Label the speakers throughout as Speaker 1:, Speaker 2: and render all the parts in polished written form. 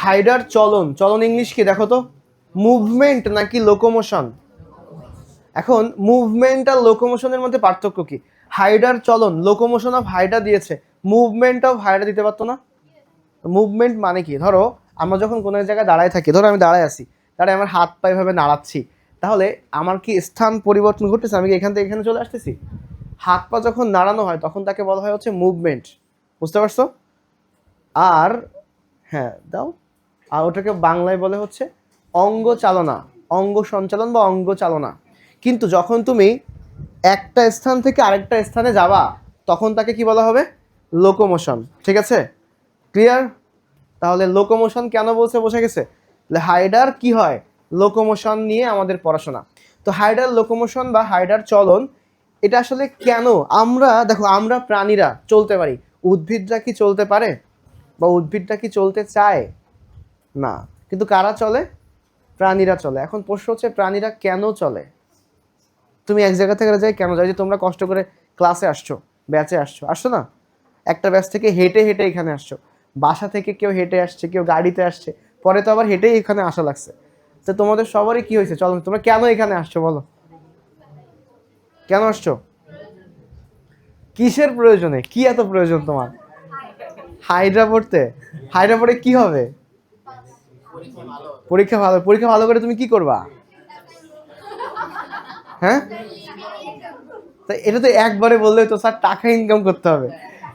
Speaker 1: হাইডার চলন, চলন ইংলিশ কি দেখো তো, মুভমেন্ট নাকি লোকোমোশন? এখন মুভমেন্ট আর লোকোমোশনের মধ্যে পার্থক্য কি? হাইডার চলন, লোকোমোশন অফ হাইডা দিয়েছে, মুভমেন্ট অফ হাইডা দিতে পারতো না? মুভমেন্ট মানে কি, ধরো আমরা যখন কোনো এক জায়গায় দাঁড়ায় থাকি, ধরো আমি দাঁড়ায় আছি, দাঁড়ায় আমার হাত পা এভাবে নাড়াচ্ছি, তাহলে আমার কি স্থান পরিবর্তন ঘটতেছে? আমি কি এখান থেকে এখানে চলে আসতেছি? হাত পা যখন নাড়ানো হয় তখন তাকে বলা হয় হচ্ছে মুভমেন্ট, বুঝতে পারছো? আর হ্যাঁ দাও, আর ওটাকে বাংলায় বলে হচ্ছে অঙ্গ চালনা, অঙ্গ সঞ্চালন বা অঙ্গ চালনা। কিন্তু যখন তুমি একটা স্থান থেকে আরেকটা স্থানে যাবা তখন তাকে কি বলা হবে? লোকোমোশন। ঠিক আছে, ক্লিয়ার? তাহলে লোকোমোশন কেন বলছে বোঝা গেছে? হাইডার কি হয়, লোকোমোশন নিয়ে আমাদের পড়াশোনা। তো হাইডার লোকোমোশন বা হাইডার চলন, এটা আসলে কেন? আমরা দেখো, আমরা প্রাণীরা চলতে পারি, উদ্ভিদরা কি চলতে পারে? বা উদ্ভিদটা কি চলতে চায়? না। কিন্তু কারা চলে? প্রাণীরা চলে। এখন প্রশ্ন হচ্ছে প্রাণীরা কেন চলে? তুমি এক জায়গা থেকে যাই কেন যাই? যে তোমরা কষ্ট করে ক্লাসে আসছো, ব্যাচে আসছো, আসছো না? একটা ব্যাচ থেকে হেঁটে হেঁটে এখানে আসছো, বাসা থেকে কেউ হেঁটে আসছে, কেউ গাড়িতে আসছে, পরে তো আবার হেঁটেই এখানে আসা লাগছে। তো তোমাদের সবারই কি হয়েছে? চলো, তোমরা কেন এখানে আসছো বলো, কেন আসছো? কিসের প্রয়োজনে? কি এত প্রয়োজন তোমার হাইড্রা পড়তে? হাইড্রা পড়ে কি হবে? পরীক্ষা ভালো, পরীক্ষা ভালো করে তুমি কি করবা? হ্যাঁ, তা এটা তো একবারে বললে তো স্যার টাকা ইনকাম করতে হবে।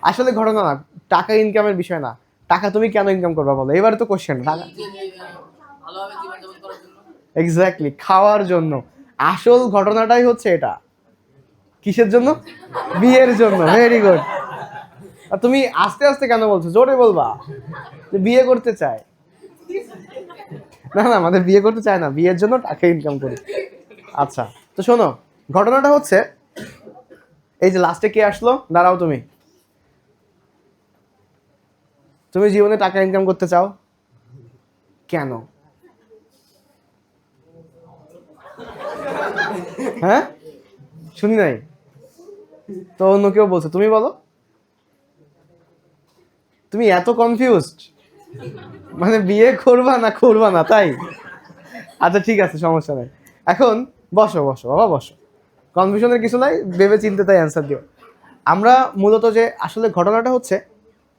Speaker 1: আসলে ঘটনা না, টাকা ইনকামের বিষয় না। টাকা তুমি কেন ইনকাম করবা বলো, এবারে তো কোশ্চেন। টাকা এক্স্যাক্টলি খাওয়ার জন্য। আসল ঘটনাটাই হচ্ছে এটা। কিসের জন্য? বিয়ের জন্য। Very good. আর তুমি আস্তে আস্তে কেন বলছো? জোরে বলবা। বিয়ে করতে চায়। না না, আমাদের বিয়ে করতে চায় না, বিয়ের জন্য টাকা ইনকাম করি। আচ্ছা, তো শোনো, ঘটনাটা হচ্ছে এই যে লাস্টে কে আসলো, দাঁড়াও তুমি। তুমি জীবনে টাকা ইনকাম করতে চাও কেন? হ্যাঁ, শুনি নাই তো, অন্য কেউ বলছে, তুমি বলো। তুমি এত কনফিউজড, মানে বিয়ে করবা না করবা না তাই? আচ্ছা ঠিক আছে, সমস্যা নাই। এখন বসো বসো বাবা, বসো। কনফিউশনের কিছু নাই, ভেবে চিন্তে তাই অ্যান্সার দিও। আমরা মূলত যে আসলে ঘটনাটা হচ্ছে,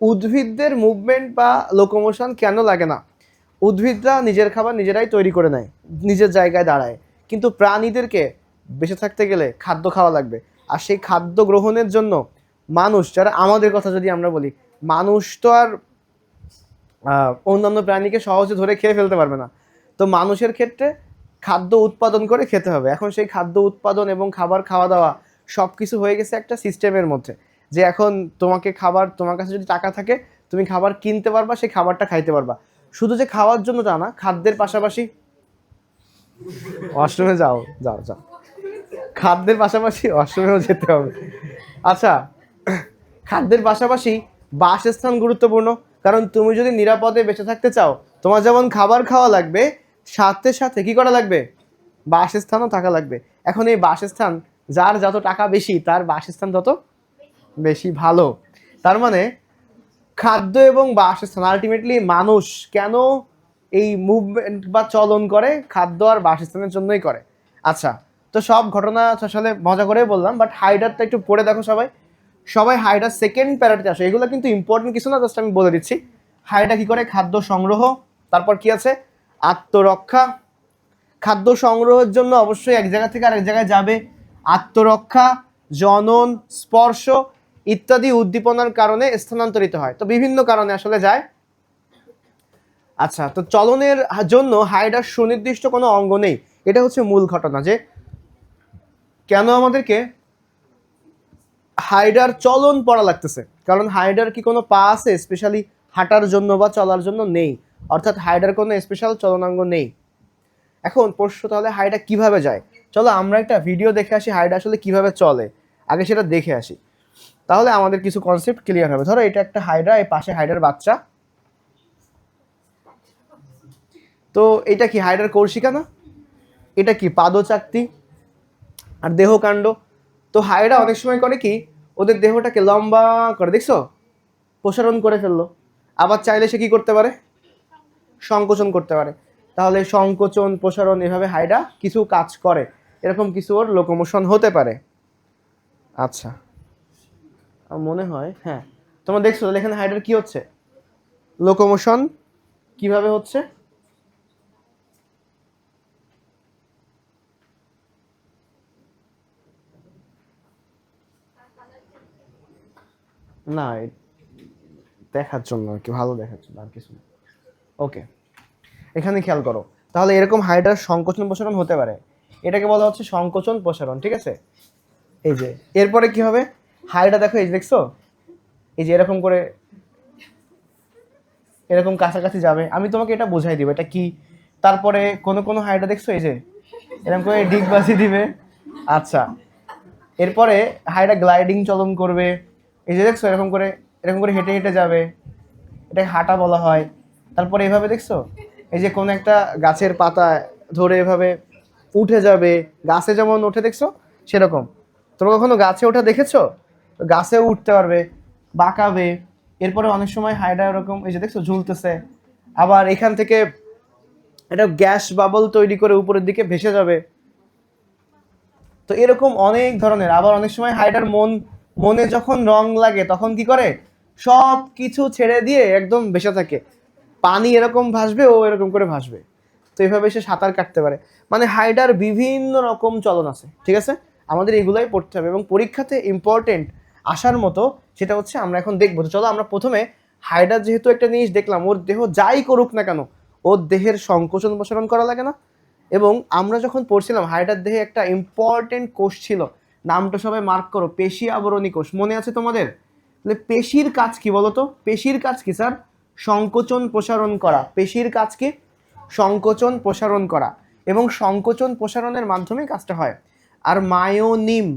Speaker 1: উদ্ভিদদের মুভমেন্ট বা লোকোমোশন কেন লাগে না? উদ্ভিদরা নিজের খাবার নিজেরাই তৈরি করে নেয়, নিজের জায়গায় দাঁড়ায়। কিন্তু প্রাণীদেরকে বেঁচে থাকতে গেলে খাদ্য খাওয়া লাগবে। আর সেই খাদ্য গ্রহণের জন্য মানুষ, যারা আমাদের কথা যদি আমরা বলি, মানুষ তো আর অন্যান্য প্রাণীকে সহজে ধরে খেয়ে ফেলতে পারবে না। তো মানুষের ক্ষেত্রে খাদ্য উৎপাদন করে খেতে হবে। এখন সেই খাদ্য উৎপাদন এবং খাবার খাওয়া দাওয়া সব কিছু হয়ে গেছে একটা সিস্টেমের মধ্যে, যে এখন তোমাকে খাবার, তোমার কাছে যদি টাকা থাকে তুমি খাবার কিনতে পারবা, সেই খাবারটা খাইতে পারবা। শুধু যে খাওয়ার জন্য তা না, খাদ্যের পাশাপাশি ওয়াশরুমে যাও, যাও যাও, খাদ্যের পাশাপাশি ওয়াশরুমেও যেতে হবে। আচ্ছা, খাদ্যের পাশাপাশি বাসস্থান গুরুত্বপূর্ণ। কারণ তুমি যদি নিরাপদে বেঁচে থাকতে চাও, তোমার যেমন খাবার খাওয়া লাগবে, সাথে সাথে কি করা লাগবে? বাসস্থানও থাকা লাগবে। এখন এই বাসস্থান, যার যত টাকা বেশি তার বাসস্থান তত বেশি ভালো। তার মানে খাদ্য এবং বাসস্থান, আলটিমেটলি মানুষ কেন এই মুভমেন্ট বা চলন করে? খাদ্য আর বাসস্থানের জন্যই করে। আচ্ছা, তো সব ঘটনা আসলে মজা করে বললাম, বাট হাইডারটা একটু পড়ে দেখো সবাই। সবাই হাইডার সেকেন্ড প্যারাতে আসে, এগুলো কিন্তু ইম্পর্টেন্ট কিছু না, জাস্ট আমি বলে দিচ্ছি। হাইডা কি করে? খাদ্য সংগ্রহ, তারপর কি আছে? আত্মরক্ষা। খাদ্য সংগ্রহের জন্য অবশ্যই এক জায়গা থেকে আরেক জায়গায় যাবে। আত্মরক্ষা, জনন, স্পর্শ ইত্যাদি উদ্দীপনার কারণে স্থানান্তরিত হয়। তো বিভিন্ন কারণে আসলে যায়। আচ্ছা, তো চলনের জন্য হাইডার সুনির্দিষ্ট কোনো অঙ্গ নেই। এটা হচ্ছে মূল ঘটনা, যে কেন আমাদেরকে হাইডার চলন পড়া লাগতেছে। কারণ হাইডার কি কোনো পা আছে স্পেশালি হাঁটার জন্য বা চলার জন্য? নেই। অর্থাৎ হাইডার কোনো স্পেশাল চলনাঙ্গ নেই। এখন প্রশ্ন, তাহলে হাইডা কিভাবে যায়? চলো আমরা একটা ভিডিও দেখে আসি হাইডা আসলে কিভাবে চলে, আগে সেটা দেখে আসি, তাহলে আমাদের কিছু কনসেপ্ট ক্লিয়ার হবে। ধরো এটা একটা হাইডা, এই পাশে হাইডার বাচ্চা। তো এটা কি হাইডার কৌশিকা না? এটা কি পাদচাকতি আর দেহকাণ্ড। তো হাইডা অনেক সময় করে কি, ওদের দেহটাকে লম্বা করে, দেখছো, প্রসারণ করে ফেললো। আবার চাইলে সে কি করতে পারে? সংকোচন করতে পারে। তাহলে সংকোচন প্রসারণ এভাবে হাইডা কিছু কাজ করে, এরকম কিছু ওর লোকোমোশন হতে পারে। আচ্ছা, আমার মনে হয় হ্যাঁ তোমরা দেখছো তাহলে এখানে হাইডার কি হচ্ছে, লোকোমোশন কিভাবে হচ্ছে। না দেখার জন্য আর কি, ভালো দেখার জন্য, আর কিছু না। ওকে, এখানে খেয়াল করো, তাহলে এরকম হাইডার সংকোচন প্রসারণ হতে পারে, এটাকে বলা হচ্ছে সংকোচন প্রসারণ, ঠিক আছে। এই যে এরপরে কি হবে, হাইডা দেখো, এই যে দেখছো, এই যে এরকম করে এরকম কাছাকাছি যাবে, আমি তোমাকে এটা বোঝাই দিব এটা কি। তারপরে কোনো কোনো হাইডা দেখছো এই যে এরকম করে ডিগবাজি দিবে। আচ্ছা, এরপরে হাইডা গ্লাইডিং চলন করবে, এই যে দেখছো এরকম করে হেঁটে হেঁটে যাবে, এটাকে হাঁটা বলা হয়। তারপরে এভাবে দেখছো, এই যে কোনো একটা গাছের পাতা ধরে এভাবে উঠে যাবে, গাছে যেমন ওঠে দেখছো সেরকম। তোমরা কখনো গাছে ওঠা দেখেছো? গাছেও উঠতে পারবে, বাঁকাবে। এরপরে অনেক সময় হাইডা এরকম এই যে দেখছো ঝুলতেছে, আবার এখান থেকে এটা গ্যাস বাবল তৈরি করে উপরের দিকে ভেসে যাবে। তো এরকম অনেক ধরনের। আবার অনেক সময় হাইডার মনে যখন রং লাগে তখন কি করে, সব কিছু ছেড়ে দিয়ে একদম ভেসে থাকে, পানি এরকম ভাসবে, ও এরকম করে ভাসবে। তো এইভাবে সে সাঁতার কাটতে পারে। মানে হাইডার বিভিন্ন রকম চলন আছে, ঠিক আছে, আমাদের এগুলাই পড়তে হবে এবং পরীক্ষাতে ইম্পর্টেন্ট আসার মতো সেটা হচ্ছে আমরা এখন দেখবো। তো চলো আমরা প্রথমে হাইডার যেহেতু একটা জিনিস দেখলাম, ওর দেহ যাই করুক না কেন ওর দেহের সংকোচন প্রসারণ করা লাগে না। এবং আমরা যখন পড়ছিলাম হাইডার দেহে একটা ইম্পর্টেন্ট কোষ ছিল, নামটা সবাই মার্ক করো, পেশি আবরণী কোষ, মনে আছে তোমাদের? তাহলে পেশির কাজ কি বলতো, পেশির কাজ কি স্যার? সংকোচন প্রসারণ করা। পেশির কাজ কি? সংকোচন প্রসারণ করা, এবং সংকোচন প্রসারণের মাধ্যমে কাজটা হয়। আর মায়োনিম,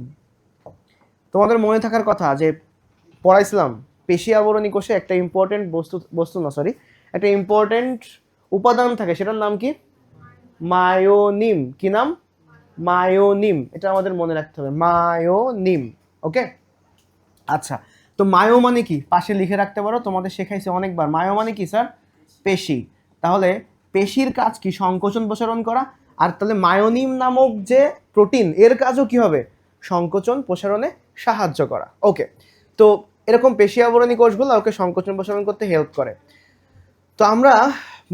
Speaker 1: তোমাদের মনে থাকার কথা যে পড়াইছিলাম পেশি আবরণী কোষে একটা ইম্পর্টেন্ট একটা ইম্পর্টেন্ট উপাদান থাকে, সেটার নাম কি? মায়োনিম। কি নাম? মায়োনিম। এটা আমাদের মনে রাখতে হবে, মায়োনিম। ওকে, আচ্ছা, তো মায়ো মানে কি পাশে লিখে রাখতে পারো, তোমাদের শেখাইছে অনেকবার। মায়ো মানে কি স্যার? পেশি। তাহলে পেশির কাজ কি? সংকোচন প্রসারণ করা। আর তাহলে মায়োনিম নামক যে প্রোটিন, এর কাজও কি হবে? সংকোচন প্রসারণে সাহায্য করা। ওকে, তো এরকম পেশি আবরণী কোষগুলো ওকে সংকোচন প্রসারণ করতে হেল্প করে। তো আমরা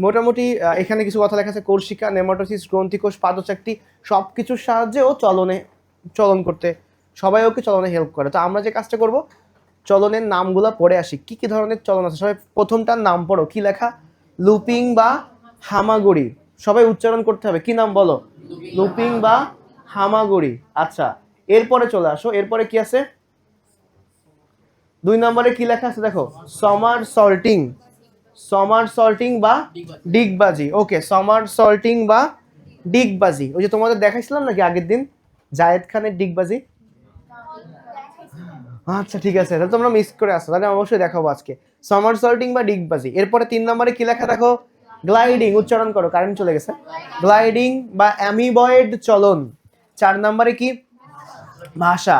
Speaker 1: মোটামুটি এখানে কিছু কথা লেখা আছে, কোর্সিকা, নেমাটোসিস, গ্রন্থিকোষ, পাদচাকতি, সব কিছুর সাহায্যে ও চলন করতে সবাই ওকে চলনে হেল্প করে। তো আমরা যে কাজটা করব, চলনের নামগুলা পড়ে আসি, কি কি ধরনের চলন আছে। সবাই প্রথমটার নাম পড়ো, কি লেখা? লুপিং বা হামাগুড়ি। সবাই উচ্চারণ করতে হবে, কি নাম বলো? লুপিং বা হামাগুড়ি। আচ্ছা, এরপরে চলে আসো, এরপরে কি আছে? 2 নম্বরে কি লেখা আছে দেখো, সমার সল্টিং বা ডিগবাজি। ওকে, সমার সল্টিং বা ডিগবাজি, ওই যে তোমাদের দেখাইছিলাম নাকি আগের দিন জায়েদ খানের ডিগবাজি। আচ্ছা ঠিক আছে, তাহলে তোমরা মিস করে আসো, তাহলে অবশ্যই দেখাবো আজকে সামার সল্টিং বা ডিগবাজি। এরপরে 3 নম্বরে কি লেখা দেখো, গ্লাইডিং। উচ্চারণ করো, কারেন্ট চলে গেছে। গ্লাইডিং বা অ্যামিবয়েড চলন। 4 নম্বরে কি? ভাষা,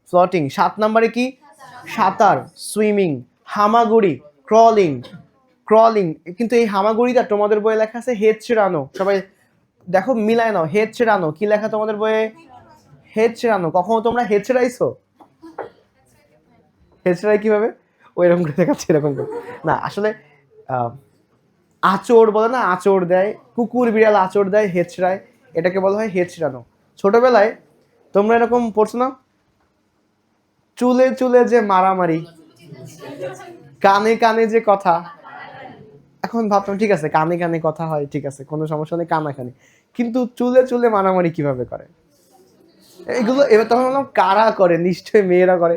Speaker 1: ফ্লটিং। 7 নম্বরে কি? সাঁতার, সুইমিং। হামাগুড়ি, ক্রলিং। কিন্তু এই হামাগুড়িটা তোমাদের বইয়ে লেখা আছে হেঁচড়ানো। সবাই দেখো মিলায় নাও, হেঁচড়ানো কি লেখা তোমাদের বইয়ে? হেঁচড়ানো। কখনো তোমরা হেঁচড়াইছো? হেঁচড়াই কিভাবে? ওই এরকম করে দেখাচ্ছে, এরকম করে না, আসলে আঁচড় বলে না, আঁচড় দেয়, কুকুর বিড়াল আঁচড় দেয়, হেঁচড়ায়, এটাকে বলা হয় হেঁচড়ানো। ছোটবেলায় তোমরা এরকম পড়ছো না, চুলে চুলে যে মারামারি, কানে কানে যে কথা। এখন ভাবতাম ঠিক আছে, কানে কানে কথা হয়, ঠিক আছে, কোনো সমস্যা নেই, কানাকানি। কিন্তু চুলে চুলে মারামারি কিভাবে করে? এগুলো এবার তখন বললাম কারা করে, নিশ্চয়ই মেয়েরা করে,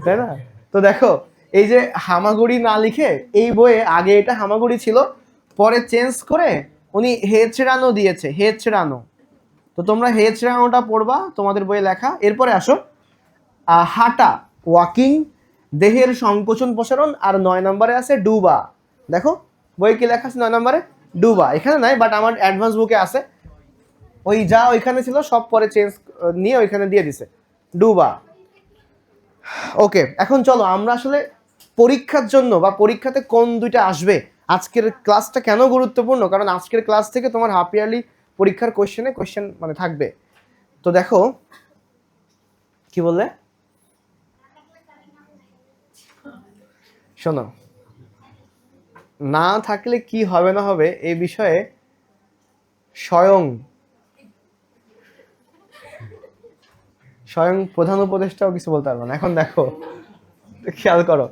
Speaker 1: তাই না? তো দেখো, এই যে হামাগুড়ি না লিখে এই বইয়ে আগে এটা হামাগুড়ি ছিল, পরে চেঞ্জ করে উনি হেঁচড়ানো দিয়েছে, হেঁচড়ানো। তো তোমরা হেঁচড়ানোটা পড়বা, তোমাদের বইয়ে লেখা। এরপরে আসো হাঁটা, ওয়াকিং, দেহের সংকোচন প্রসারণ। আর 9 নম্বরে আছে ডুবা। দেখো বই কি লেখা আছে 9 নম্বরে? ডুবা। এখানে নাই, বাট আমার অ্যাডভান্স বুকে আছে, ওই যা ওইখানে ছিল সব পরে চেঞ্জ নিয়ে ওইখানে দিয়ে দিছে, ডুবা। ওকে, এখন চলো আমরা আসলে পরীক্ষার জন্য বা পরীক্ষাতে কোন দুইটা আসবে আজকের ক্লাসটা কেন গুরুত্বপূর্ণ, কারণ আজকের ক্লাস থেকে তোমার হাফ ইয়ারলি পরীক্ষার কোয়েশ্চেন মানে থাকবে। তো দেখো কি বললে, শোনো, না থাকলে কি হবে না হবে এই বিষয়ে স্বয়ং প্রধান উপদেষ্টাও কিছু বলতে পারবো না। এখন দেখো, খেয়াল করো,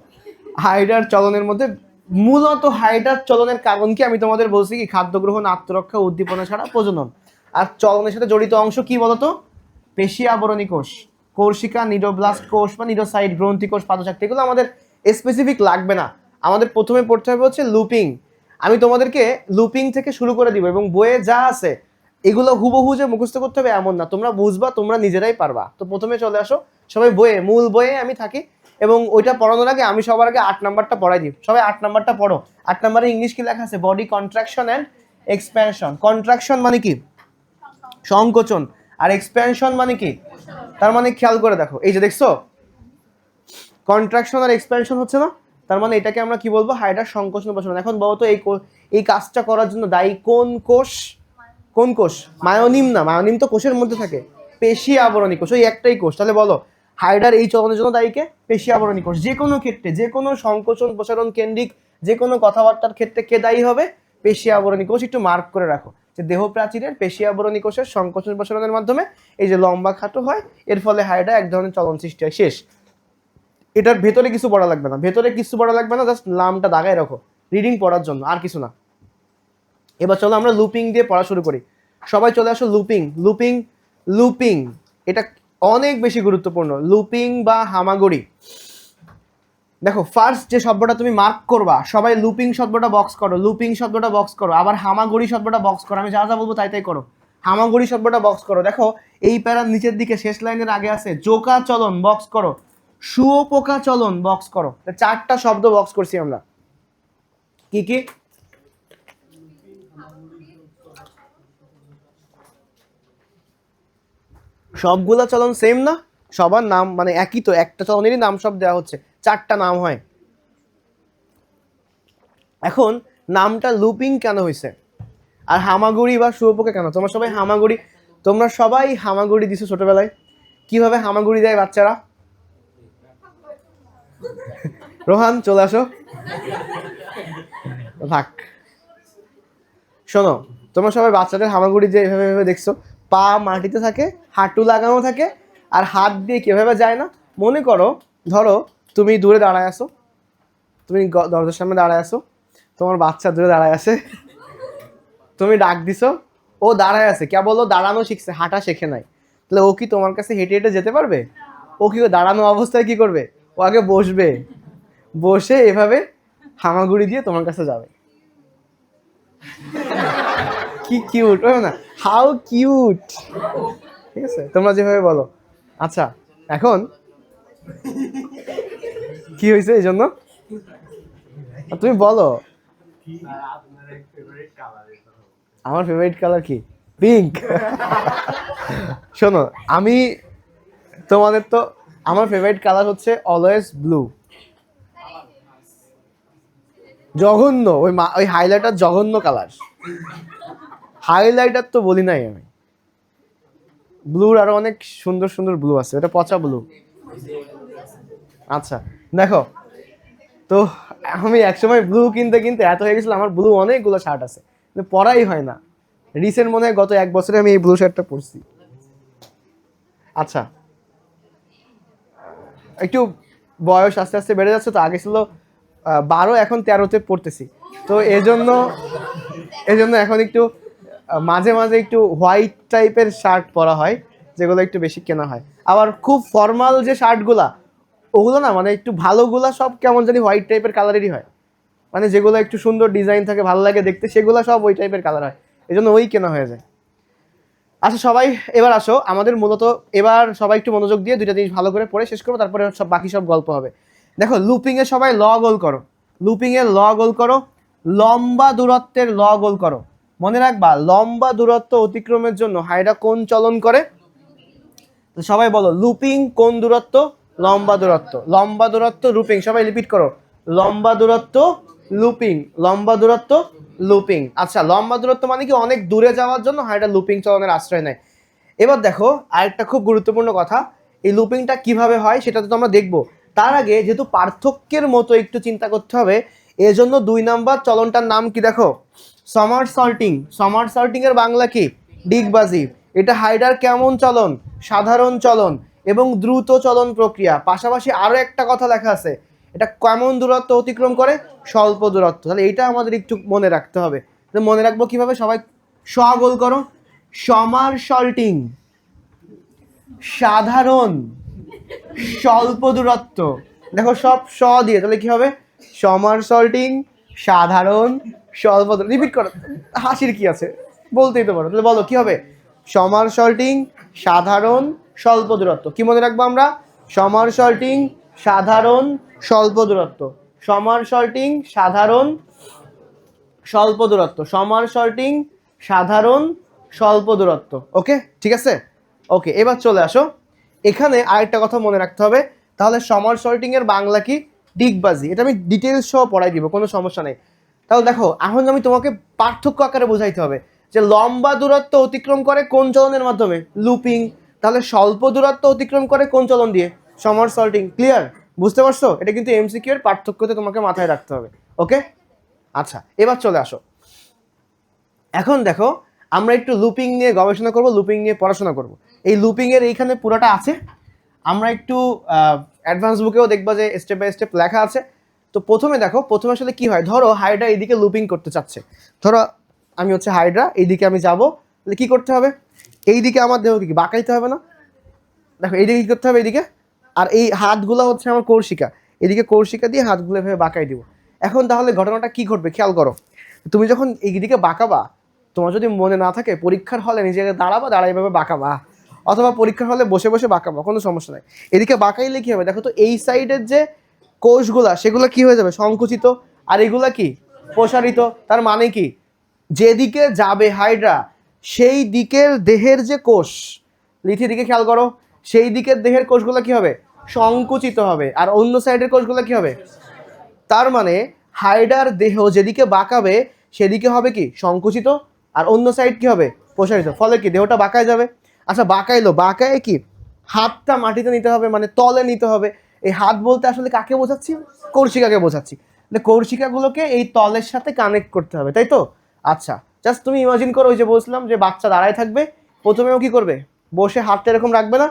Speaker 1: হাইডার চলনের মধ্যে মূলত হাইডার চলনের কারণ কি আমি তোমাদের বলছি কি, খাদ্য গ্রহণ, আত্মরক্ষা, উদ্দীপনা ছাড়া প্রজনন। আর চলনের সাথে জড়িত অংশ কি বলতো, পেশি আবরণী কোষ, কোর্সিকা, নিডোব্লাস্ট কোষ বা নিডোসাইট, গ্রন্থি কোষ, পাদশক্তি, এগুলো আমাদের স্পেসিফিক লাগবে না। আমাদের প্রথমে পড়তে হবে হচ্ছে লুপিং। আমি তোমাদেরকে লুপিং থেকে শুরু করে দিব, এবং বইয়ে যা আছে এগুলো হুবহু যে মুখস্থ করতে হবে এমন না, তোমরা বুঝবা, তোমরা নিজেরাই পারবা। তো প্রথমে চলে আসো সবাই বইয়ে, মূল বইয়ে আমি থাকি, এবং ওইটা পড়ানোর আগে আমি সবার আগে 8 নাম্বারটা পড়াই দিই। সবাই 8 নাম্বারটা পড়ো। 8 নাম্বারে ইংলিশ কি লেখা আছে, body contraction and expansion. Contraction মানে কি, সংকোচন, আর এক্সপ্যানশন মানে কি, তার মানে খেয়াল করে দেখো, এই যে দেখছো কন্ট্রাকশন আর এক্সপ্যানশন হচ্ছে না, তার মানে এটাকে আমরা কি বলবো, হাইডার সংকোচন প্রসারণ। এখন বলো তো এই কাজটা করার জন্য দায়ী কোন কোষ, কোন কোষ, মায়োনিম না, মায়োনিম তো কোষের মধ্যে থাকে, পেশি আবরণী কোষ, ওই একটাই কোষ। তাহলে বলো হাইডার এই চলনের জন্য দায়ীকে পেশি আবরণী কোষ। যে কোনো ক্ষেত্রে, যে কোনো সংকোচন প্রসারণ কেন্দ্রিক যে কোনো কথাবার্তার ক্ষেত্রে কে দায়ী হবে, পেশি আবরণী কোষ। একটু মার্ক করে রাখো যে দেহ প্রাচীরের পেশি আবরণী কোষের সংকোচন প্রসারণের মাধ্যমে এই যে লম্বা খাটো হয়, এর ফলে হাইডার এক ধরনের চলন সৃষ্টি হয়, শেষ। এটার ভেতরে কিছু পড়া লাগবে না, ভেতরে কিছু পড়া লাগবে না, জাস্ট নামটা দাগায় রাখো রিডিং পড়ার জন্য, আর কিছু না। এবার চলো আমরা লুপিং দিয়ে পড়া শুরু করি। সবাই চলে আসো, লুপিং। লুপিং লুপিং এটা অনেক বেশি গুরুত্বপূর্ণ, লুপিং বা হামাগুড়ি। দেখো ফার্স্ট যে শব্দটা তুমি মার্ক করবা, সবাই লুপিং শব্দটা বক্স করো, লুপিং শব্দটা বক্স করো, আবার হামাগুড়ি শব্দটা বক্স করো, আমি যা যা বলবো তাই তাই করো। হামাগুড়ি শব্দটা বক্স করো। দেখো এই প্যারার নিচের দিকে শেষ লাইনের আগে আছে জোকা চলন, বক্স করো। শুয়োপোকা চলন, বক্স করো। 4টা শব্দ বক্স করছি আমরা, কি কি, সবগুলা চলন সেম না, সবার নাম মানে একই, তো একটা চলনেরই নাম সব দেওয়া হচ্ছে, 4টা নাম হয়। এখন নামটা লুপিং কেন হয়েছে, আর হামাগুড়ি বা শুয়োপোকা কেন? তোমরা সবাই হামাগুড়ি দিছো ছোটবেলায়। কিভাবে হামাগুড়ি দেয় বাচ্চারা? রোহান চলে আসো, থাক। শোনো, তোমরা সবাই বাচ্চাদের হামাগুড়ি যে এভাবে এভাবে দেখছো, পা মাটিতে থাকে, হাঁটু লাগানো থাকে, আর হাত দিয়ে কিভাবে যায় না। মনে করো, ধরো তুমি দূরে দাঁড়ায় আসো, তুমি দরজার সামনে দাঁড়ায় আসো, তোমার বাচ্চা দূরে দাঁড়ায় আছে, তুমি ডাক দিছো, ও দাঁড়ায় আছে, কে বলো দাঁড়ানো শিখছে, হাঁটা শেখে নাই। তাহলে ও কি তোমার কাছে হেঁটে হেঁটে যেতে পারবে? ও কি দাঁড়ানো অবস্থায় কি করবে, ও আগে বসবে, বসে এভাবে হামাগুড়ি দিয়ে তোমার কাছে যাবে। কি কিউট, না, হাউ কিউট, ঠিক আছে, তোমরা যেভাবে বলো। আচ্ছা, এখন কি হয়েছে এই জন্য তুমি বলো। আমার ফেভারিট কালার কি, পিঙ্ক। শোনো, আমি তোমাদের তো, আমার ফেভারিট কালার হচ্ছে অলওয়েজ ব্লু। জঘন্য, ওই হাইলাইটার জঘন্য কালার, হাইলাইটার তো বলি নাই আমি, ব্লুর আরো অনেক সুন্দর সুন্দর ব্লু আছে, এটা পচা ব্লু। আচ্ছা দেখো, তো আমি একসময় ব্লু কিনতে কিনতে এত হয়ে গেছিল, আমার ব্লু অনেকগুলো শার্ট আছে, কিন্তু পরাই হয় না। রিসেন্ট মনে হয় গত 1 বছরে আমি এই ব্লু শার্টটা পরছি। আচ্ছা, একটু বয়স আস্তে আস্তে বেড়ে যাচ্ছে, তো আগে ছিল 12, এখন 13-তে পড়তেছি, তো এজন্য এখন একটু মাঝে মাঝে একটু হোয়াইট টাইপের শার্ট পরা হয়, যেগুলো একটু বেশি কেনা হয়। আবার খুব ফর্মাল যে শার্টগুলা, ওগুলো না মানে একটু ভালোগুলা সব কেমন জানি হোয়াইট টাইপের কালারেরই হয়, মানে যেগুলো একটু সুন্দর ডিজাইন থাকে, ভালো লাগে দেখতে, সেগুলো সব ওই টাইপের কালার হয়, এই জন্য ওই কেনা হয়ে যায়। আচ্ছা সবাই এবার আসো, আমাদের মূলত এবার সবাই একটু মনোযোগ দিয়ে 2টা জিনিস ভালো করে পড়ে শেষ করবো, তারপরে সব বাকি সব গল্প হবে। দেখো লুপিং এ সবাই ল গোল করো, লুপিং এর ল গোল করো, লম্বা দূরত্বের ল গোল করো। মনে রাখবা, লম্বা দূরত্ব অতিক্রমের জন্য হাইডা কোন চলন করে? সবাই বলো, লুপিং কোন দূরত্ব? লম্বা দূরত্ব। লম্বা দূরত্ব লুপিং, সবাই রিপিট করো, লম্বা দূরত্ব লুপিং, লম্বা দূরত্ব লুপিং। আচ্ছা, লম্বা দূরত্ব মানে কি অনেক দূরে যাওয়ার জন্য হাইড্রা লুপিং চলনের আশ্রয় নেয়। এবার দেখো আরেকটা খুব গুরুত্বপূর্ণ কথা, এই লুপিংটা কিভাবে হয় সেটা তো আমরা দেখবো। তার আগে যেহেতু পার্থক্যের মতো একটু চিন্তা করতে হবে, এজন্য 2 নাম্বার চলনটার নাম কি দেখো, সমারসল্টিং। সমারসল্টিং এর বাংলা কি, ডিগবাজি। এটা হাইডার কেমন চলন, সাধারণ চলন এবং দ্রুত চলন প্রক্রিয়া। পাশাপাশি আরো একটা কথা লেখা আছে, এটা কেমন দূরত্ব অতিক্রম করে, স্বল্প দূরত্ব। তাহলে এটা আমাদের একটু মনে রাখতে হবে। মনে রাখবো কিভাবে, সবাই গোল করো। সমারসল্টিং সাধারণ স্বল্প দূরত্ব, দেখো সব স দিয়ে, তাহলে কি হবে, সমারসল্টিং সাধারণ স্বল্প দূরত্ব। রিপিট করো, হাসির কি আছে, বলতেই তো পারো। তাহলে বলো কি হবে, সমারসল্টিং সাধারণ স্বল্প দূরত্ব। কি মনে রাখবো আমরা, সমারসল্টিং সাধারণ স্বল্প দূরত্ব, সমারসল্টিং সাধারণ স্বল্প দূরত্ব, সমারসল্টিং সাধারণ স্বল্প দূরত্ব। ওকে, ঠিক আছে। ওকে, এবার চলে আসো, এখানে আরেকটা কথা মনে রাখতে হবে। তাহলে সমারসল্টিং এর বাংলা কি, ডিগবাজি। এটা আমি ডিটেলস সহ পড়াই দিব, কোনো সমস্যা নেই। তাহলে দেখো এখন আমি তোমাকে পার্থক্য আকারে বোঝাইতে হবে যে লম্বা দূরত্ব অতিক্রম করে কোন চলনের মাধ্যমে, লুপিং। তাহলে স্বল্প দূরত্ব অতিক্রম করে কোন চলন দিয়ে, সমারসল্টিং। ক্লিয়ার, বুঝতে পারছো? এটা কিন্তু এমসিকিউ এর পার্থক্যতে তোমাকে মাথায় রাখতে হবে। ওকে, আচ্ছা এবার চলে আসো। এখন দেখো আমরা একটু লুপিং নিয়ে গবেষণা করব, লুপিং নিয়ে পড়াশোনা করব। এই লুপিং এর এইখানে পুরোটা আছে, আমরা একটু অ্যাডভান্স বুকেও দেখবো যে স্টেপ বাই স্টেপ লেখা আছে। তো প্রথমে দেখো, প্রথমে আসলে কি হয়, ধরো হাইড্রা এইদিকে লুপিং করতে চাচ্ছে। ধরো আমি হচ্ছে হাইড্রা, এইদিকে আমি যাব, তাহলে কি করতে হবে, এইদিকে আমার দেহকে কি বাঁকাইতে হবে না? দেখো এইদিকে কি করতে হবে, এইদিকে। আর এই হাতগুলো হচ্ছে আমার কৌশিকা, এদিকে কৌশিকা দিয়ে হাতগুলো এভাবে বাঁকাই দিব। এখন তাহলে ঘটনাটা কি ঘটবে খেয়াল করো, তুমি যখন এইদিকে বাঁকাবা, তোমার যদি মনে না থাকে পরীক্ষার হলে নিজেকে দাঁড়াবা, দাঁড়াই এভাবে বাঁকাবা, অথবা পরীক্ষার হলে বসে বসে বাঁকাবা, কোনো সমস্যা নাই। এদিকে বাঁকাইলে কি হবে, দেখো তো এই সাইডের যে কোষগুলা সেগুলো কি হয়ে যাবে, সংকুচিত, আর এগুলা কি প্রসারিত। তার মানে কি, যেদিকে যাবে হাইড্রা সেই দিকের দেহের যে কোষ, লিথি দিকে খেয়াল করো, সেই দিকের দেহের কোষগুলো কি হবে, সংকুচিত হবে, আর অন্য সাইডের কোষগুলো কি হবে। তার মানে হাইডার দেহ যেদিকে বাঁকাবে সেদিকে হবে কি সংকুচিত, আর অন্য সাইড কি হবে প্রসারিত। ফলে কি দেহটা বাঁকায় যাবে। আচ্ছা বাঁকাইলো, বাঁকায় কি হাতটা মাটিতে নিতে হবে, মানে তলে নিতে হবে। এই হাত বলতে আসলে কাকে বোঝাচ্ছি, কৌশিকাকে বোঝাচ্ছি। কৌশিকাগুলোকে এই তলের সাথে কানেক্ট করতে হবে, তাই তো। আচ্ছা জাস্ট তুমি ইমাজিন করো, ওই যে বলছিলাম যে বাচ্চা দাঁড়ায় থাকবে, প্রথমে ও কি করবে, বসে হাতটা এরকম রাখবে না।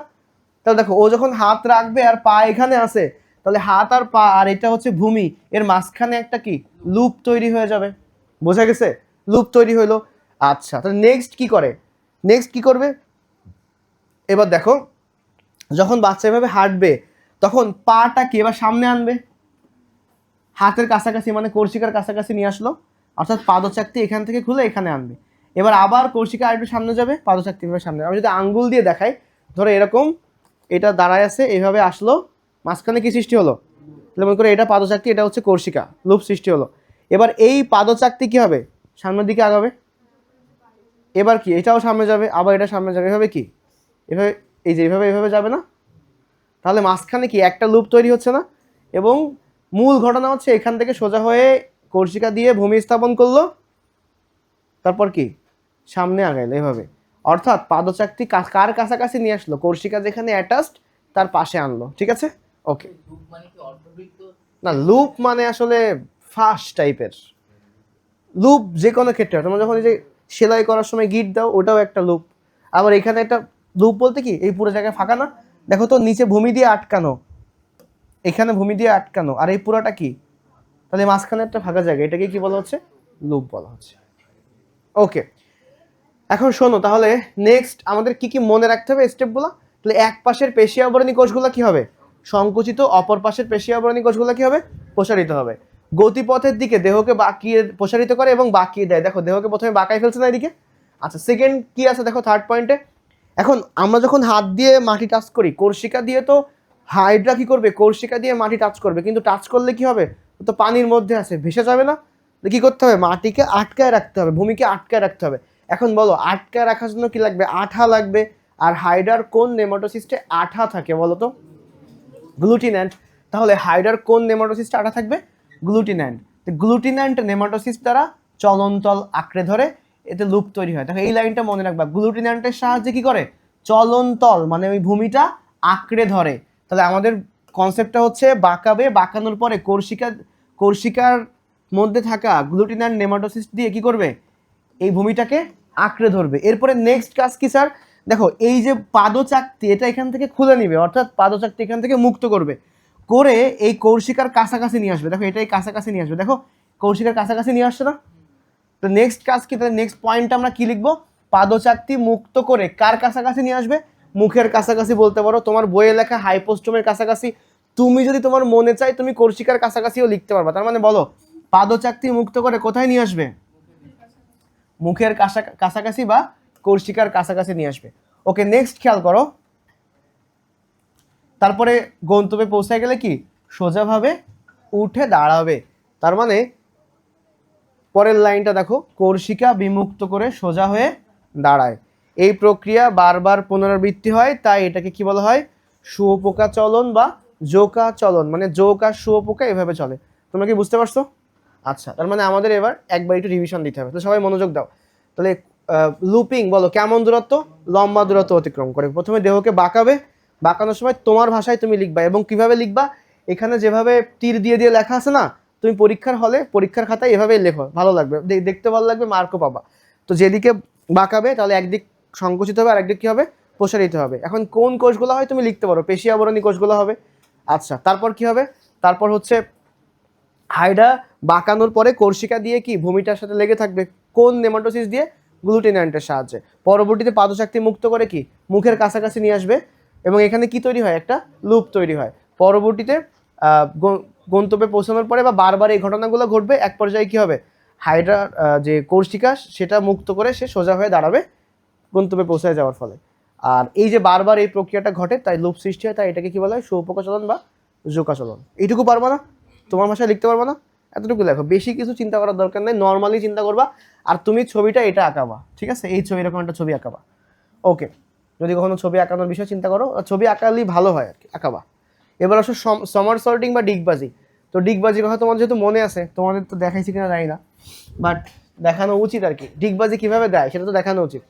Speaker 1: তাহলে দেখো ও যখন হাত রাখবে আর পা এখানে আসে, তাহলে হাত আর পা আর এটা হচ্ছে ভূমি, এর মাঝখানে একটা কি লুপ তৈরি হয়ে যাবে। বোঝা গেছে, লুপ তৈরি হইলো। আচ্ছা তাহলে নেক্সট কি করে, নেক্সট কি করবে, এবার দেখো যখন বাচ্চা এভাবে হাঁটবে তখন পাটা কি এবার সামনে আনবে, হাতের কাছাকাছি, মানে কৌশিকার কাছাকাছি নিয়ে আসলো, অর্থাৎ পাদচাকতি এখান থেকে খুলে এখানে আনবে। এবার আবার কৌশিকা আরেকটু সামনে যাবে, পাদচাকতি এভাবে সামনে। আমি যদি আঙ্গুল দিয়ে দেখাই, ধরো এরকম, এটা দাঁড়ায় আছে, এইভাবে আসলো, মাঝখানে কি সৃষ্টি হলো, তাহলে মনে করো এটা পাদচাকতি, এটা হচ্ছে কৌশিকা, লুপ সৃষ্টি হলো। এবার এই পাদচাকতি কি হবে, সামনের দিকে আগাবে। এবার কি এটাও সামনে যাবে, আবার এটা সামনে যাবে, এভাবে কি, এভাবে, এই যে এইভাবে এভাবে যাবে না। তাহলে মাঝখানে কি একটা লুপ তৈরি হচ্ছে না। এবং মূল ঘটনা হচ্ছে এখান থেকে সোজা হয়ে কৌশিকা দিয়ে ভূমি স্থাপন করলো, তারপর কি সামনে আগাইলো এভাবে। অর্থাৎ পাদচাকতি কার কাছাকাছি নিয়ে আসলো, কৌশিকা যেখানে অ্যাটাচড তার পাশে আনলো। ঠিক আছে, ওকে। না, লুপ মানে আসলে ফাস্ট টাইপের লুপ, যে কোনো ক্ষেত্রে তোমরা যখন এই যে সেলাই করার সময় গিট দাও, ওটাও একটা লুপ। আবার এখানে একটা লুপ বলতে কি, এই পুরো জায়গায় ফাঁকা না, দেখো তো নিচে ভূমি দিয়ে আটকানো, এখানে ভূমি দিয়ে আটকানো, আর এই পুরোটা কি, তাহলে মাঝখানে একটা ফাঁকা জায়গা, এটাকে কি বলা হচ্ছে, লুপ বলা হচ্ছে। ওকে, এখন শোনো তাহলে নেক্সট আমাদের কি কি মনে রাখতে হবে স্টেপগুলো। তাহলে এক পাশের পেশি আবরণী কোষগুলো কি হবে, সংকুচিত, অপর পাশের পেশি আবরণী কোষগুলো কি হবে, প্রসারিত হবে। গতিপথের দিকে দেহকে বাঁকিয়ে প্রসারিত করে এবং বাঁকিয়ে দেয়। দেখো দেহকে প্রথমে বাঁকাই ফেলছে না এদিকে। আচ্ছা সেকেন্ড কি আছে দেখো, থার্ড পয়েন্টে, এখন আমরা যখন হাত দিয়ে মাটি টাচ করি, কৌশিকা দিয়ে তো হাইড্রা কি করবে, কৌশিকা দিয়ে মাটি টাচ করবে, কিন্তু টাচ করলে কি হবে, ও তো পানির মধ্যে আছে, ভেসে যাবে না। কি করতে হবে, মাটিকে আটকায় রাখতে হবে, ভূমিকে আটকায় রাখতে হবে। এখন বলো আটকায় রাখার জন্য কি লাগবে, আঠা লাগবে। আর হাইডার কোন নেমাটোসিস্টে আঠা থাকে বলো তো, গ্লুটিন্যান্ট। তাহলে হাইডার কোন নেমাটোসিস্টে আঠা থাকবে, গ্লুটিন্যান্ট। গ্লুটিন্যান্ট নেমাটোসিস দ্বারা চলনতল আঁকড়ে ধরে, এতে লুপ তৈরি হয়। দেখো এই লাইনটা মনে রাখবা, গ্লুটিন্যান্টের সাহায্যে কি করে, চলনতল মানে ওই ভূমিটা আঁকড়ে ধরে। তাহলে আমাদের কনসেপ্টটা হচ্ছে বাঁকাবে, বাঁকানোর পরে কোর্সিকার মধ্যে থাকা গ্লুটিন্যান্ট নেমাটোসিস দিয়ে কি করবে, এই ভূমিটাকে আঁকড়ে ধরবে। এরপরে নেক্সট কাজ কি স্যার, দেখো এই যে পাদচাকতি এটা এখান থেকে খুলে নিবে, অর্থাৎ পাদচাকতি এখান থেকে মুক্ত করবে, করে এই কৌশিকার কাছাকাছি নিয়ে আসবে। দেখো এটাই কাছাকাছি নিয়ে আসবে, দেখো কৌশিকার কাছাকাছি নিয়ে আসছে না। তো নেক্সট কাজ কি, তাহলে নেক্সট পয়েন্টটা আমরা কি লিখবো, পাদচাকতি মুক্ত করে কার কাছাকাছি নিয়ে আসবে, মুখের কাছাকাছি বলতে পারো, তোমার বইয়ে লেখা হাইপোস্টোমের কাছাকাছি, তুমি যদি তোমার মনে চাই তুমি কৌশিকার কাছাকাছিও লিখতে পারবা। তার মানে বলো পাদচাকতি মুক্ত করে কোথায় নিয়ে আসবে, মুখের কাছাকাছি বা কৌশিকার কাছাকাছি নিয়ে আসবে। ওকে নেক্সট খেয়াল করো, তারপরে গন্তব্যে পৌঁছায় গেলে কি সোজাভাবে উঠে দাঁড়াবে। তার মানে পরের লাইনটা দেখো, কৌশিকা বিমুক্ত করে সোজা হয়ে দাঁড়ায়। এই প্রক্রিয়া বারবার পুনরাবৃত্তি হয়, তাই এটাকে কি বলা হয়, শুয়োপোকা চলন বা জোকা চলন, মানে জোক আর শুয়োপোকা এভাবে চলে। তোমরা কি বুঝতে পারছো? আচ্ছা, তার মানে আমাদের এবার একবার একটু রিভিশন দিতে হবে, তো সবাই মনোযোগ দাও। তাহলে লুপিং বলো কেমন দূরত্ব, লম্বা দূরত্ব অতিক্রম করে। প্রথমে দেহকে বাঁকাবে, বাঁকানোর সময় তোমার ভাষায় তুমি লিখবা, এবং কিভাবে লিখবা, এখানে যেভাবে তীর দিয়ে দিয়ে লেখা আছে না, তুমি পরীক্ষার হলে পরীক্ষার খাতায় এভাবেই লেখো, ভালো লাগবে, দেখতে ভালো লাগবে, মার্কও পাবা। তো যেদিকে বাঁকাবে তাহলে একদিক সংকুচিত হবে আর একদিক কি হবে, প্রসারিত হবে। এখন কোন কোষগুলো হয় তুমি লিখতে পারো, পেশি আবরণী কোষগুলো হবে। আচ্ছা তারপর কি হবে, তারপর হচ্ছে হাইডা বাঁকানোর পরে কৌশিকা দিয়ে কি ভূমিটার সাথে লেগে থাকবে, কোন নেমাটোসিস দিয়ে, গ্লুটিন্যান্টের সাহায্যে। পরবর্তীতে পাদচাকতি মুক্ত করে কি মুখের কাছাকাছি নিয়ে আসবে, এবং এখানে কি তৈরি হয়, একটা লুপ তৈরি হয়। পরবর্তীতে গন্তব্যে পৌঁছানোর পরে বা বারবার এই ঘটনাগুলো ঘটবে, এক পর্যায়ে কি হবে, হাইড্রা যে কৌশিকা সেটা মুক্ত করে সে সোজা হয়ে দাঁড়াবে গন্তব্যে পৌঁছায় যাওয়ার ফলে। আর এই যে বারবার এই প্রক্রিয়াটা ঘটে তাই লুপ সৃষ্টি হয়, তাই এটাকে কি বলা হয়, শুয়োপোকা চলন বা জোকা চলন। এইটুকু পারবা না, তোমার ভাষায় লিখতে পারবা না, এতটুকু লেখো, বেশি কিছু চিন্তা করার দরকার নেই, নর্মালি চিন্তা করবা। আর তুমি ছবিটা এটা আঁকাবা, ঠিক আছে, এই ছবি এরকম একটা ছবি আঁকাবা। ওকে, যদি কখনো ছবি আঁকানোর বিষয়ে চিন্তা করো, ছবি আঁকালেই ভালো হয় আর কি, আঁকাবা। এবার আসো সমার সর্টিং বা ডিগবাজি। তো ডিগবাজির কথা তোমার যেহেতু মনে আছে, তোমাদের তো দেখাইছি কিনা জানি না, বাট দেখানো উচিত আর কি, ডিগবাজি কিভাবে দেয় সেটা তো দেখানো উচিত।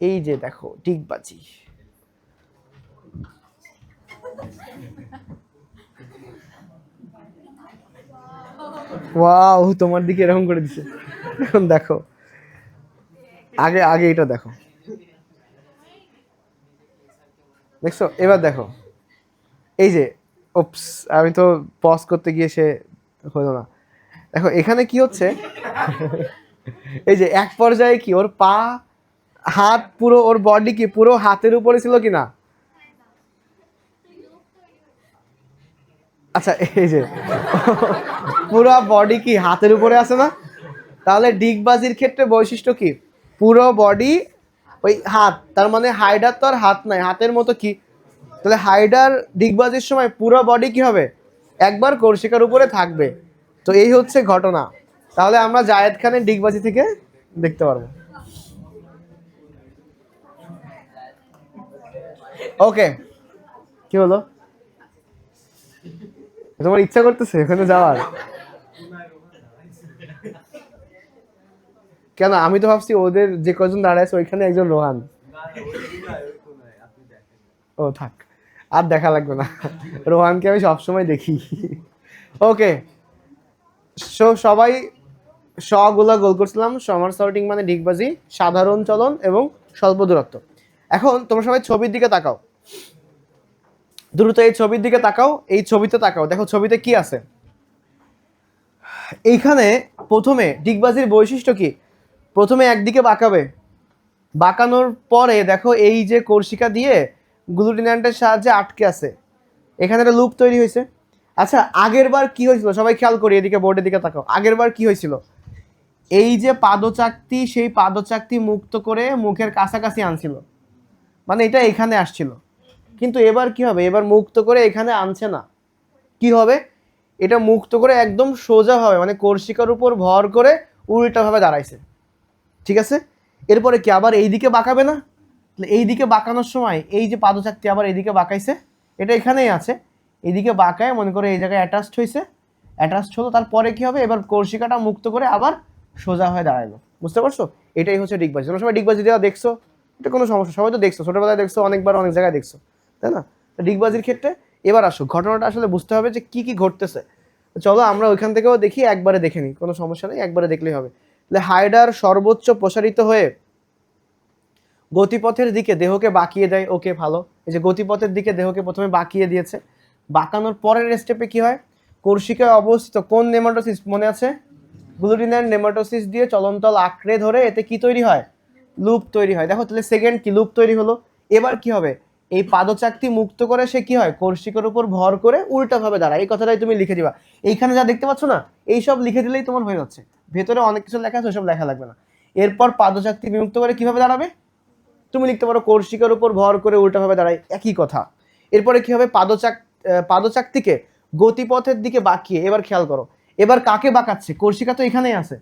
Speaker 1: এই যে দেখো ডিগবাজি, ওয়াও তোমার দিকে এরকম করে দিছে। এখন দেখো, আগে আগে এটা দেখো, দেখছো, এবার দেখো, এই যে ওপস, আমি তো পজ করতে গিয়ে সে হলো না। দেখো এখানে কি হচ্ছে, এই যে এক পর্যায়ে কি ওর পা হাত পুরো, ওর বডি কি পুরো হাতের উপরে ছিল কিনা, আচ্ছা এই যে পুরো বডি কি হাতের উপরে আছে না, তাহলে ডিগবাজির ক্ষেত্রে বৈশিষ্ট্য কি, পুরো বডি ওই হাত, তার মানে হাইডার তো আর হাত নাই, হাতের মতো কি, তাহলে হাইডার ডিগবাজির সময় পুরো বডি কি হবে, একবার কৌশিকার উপরে থাকবে। তো এই হচ্ছে ঘটনা, তাহলে আমরা জায়েদ খানের ডিগবাজি থেকে দেখতে পারবো। ওকে, কি হলো, তোমার ইচ্ছা করতেছে ওখানে যাওয়ার? কেন, আমি তো ভাবছি ওদের যে কজন দাঁড়ায় ওইখানে একজন রোহান। ও থাক, আর দেখা লাগবে না, রোহানকে আমি সবসময় দেখি। ওকে, সবাই শগুলা গোল করছিলাম, সমার সর্টিং মানে ডিগবাজি, সাধারণ চলন এবং স্বল্প দূরত্ব। এখন তোমরা সবাই ছবির দিকে তাকাও, দ্রুত এই ছবির দিকে তাকাও, এই ছবিতে তাকাও, দেখো ছবিতে কি আছে। এইখানে প্রথমে ডিগবাজির বৈশিষ্ট্য কি, প্রথমে একদিকে বাঁকাবে, বাঁকানোর পরে দেখো এই যে কৌশিকা দিয়ে গ্লুটিন্যান্টের সাহায্যে আটকে আছে, এখানে একটা লুপ তৈরি হয়েছে। আচ্ছা আগের বার কি হয়েছিল সবাই খেয়াল করি, এদিকে বোর্ডের দিকে তাকাও, আগের বার কি হয়েছিল, এই যে পাদচাকতি, সেই পাদচাকতি মুক্ত করে মুখের কাছাকাছি আনছিল, মানে এটা এখানে আসছিল। কিন্তু এবার কি হবে, এবার মুক্ত করে এখানে আনছে না, কি হবে, এটা মুক্ত করে একদম সোজাভাবে মানে কৌশিকার উপর ভর করে উল্টাভাবে দাঁড়াইছে, ঠিক আছে। এরপরে কি আবার এইদিকে বাঁকাবে না, এইদিকে বাঁকানোর সময় এই যে পাদচাকতি আবার এইদিকে বাঁকাইছে, এটা এখানেই আছে, এইদিকে বাঁকায় মনে করে এই জায়গায় অ্যাটাচড হয়েছে, অ্যাটাচড হলো, তারপরে কি হবে, এবার কর্ষিকাটা মুক্ত করে আবার সোজা হয়ে দাঁড়ালো। বুঝতে পারছো? এটাই হচ্ছে ডিগবাজি। তোমরা সবাই ডিগবাজি দেওয়া দেখছো, এটা কোনো সমস্যা, সবাই তো দেখছো, ছোটবেলায় দেখছো, অনেকবার অনেক জায়গায় দেখছো, তাই না? ডিগবাজির ক্ষেত্রে এবার আসো, ঘটনাটা আসলে বুঝতে হবে যে কি কি ঘটতেছে। চলো আমরা ওইখান থেকেও দেখি, একবারে দেখে নিই, কোনো সমস্যা নেই, একবারে দেখলেই হবে। তাহলে হাইডার সর্বোচ্চ প্রসারিত হয়ে গতিপথের দিকে দেহকে বাঁকিয়ে দেয়। ওকে, ভালো। এই যে গতিপথের দিকে দেহকে প্রথমে বাঁকিয়ে দিয়েছে, বাঁকানোর পরের স্টেপে কি হয়, কর্ষিকায় অবস্থিত কোন নেমাটোসিস মনে আছে, গ্লুটিনার নেমাটোসিস দিয়ে চলনতল আঁকড়ে ধরে এতে কি তৈরি হয়, লুপ তৈরি হয়। দেখো তাহলে সেকেন্ড কি, লুপ তৈরি হলো। এবার কি হবে, এই পাদচাকতি মুক্ত করে সে কি হয়, কর্ষিকার উপর ভর করে উল্টাভাবে দাঁড়ায়। এই কথাটাই তুমি লিখে দিবা, এইখানে যা দেখতে পাচ্ছ না, এই সব লিখে দিলেই তোমার হয়ে যাচ্ছে। ভেতরে অনেক কিছু লেখা আছে, ওইসব লেখা লাগবে না। এরপর পাদচাকতি বিমুক্ত করে কিভাবে দাঁড়াবে, তুমি লিখতে পারো কর্ষিকার উপর ভর করে উল্টাভাবে দাঁড়ায়, একই কথা। এরপরে কি হবে, পাদচাকতিকে গতিপথের দিকে বাঁকিয়ে, এবার খেয়াল করো, এবার কাকে বাঁকাচ্ছে, কর্ষিকা তো এখানেই আছে,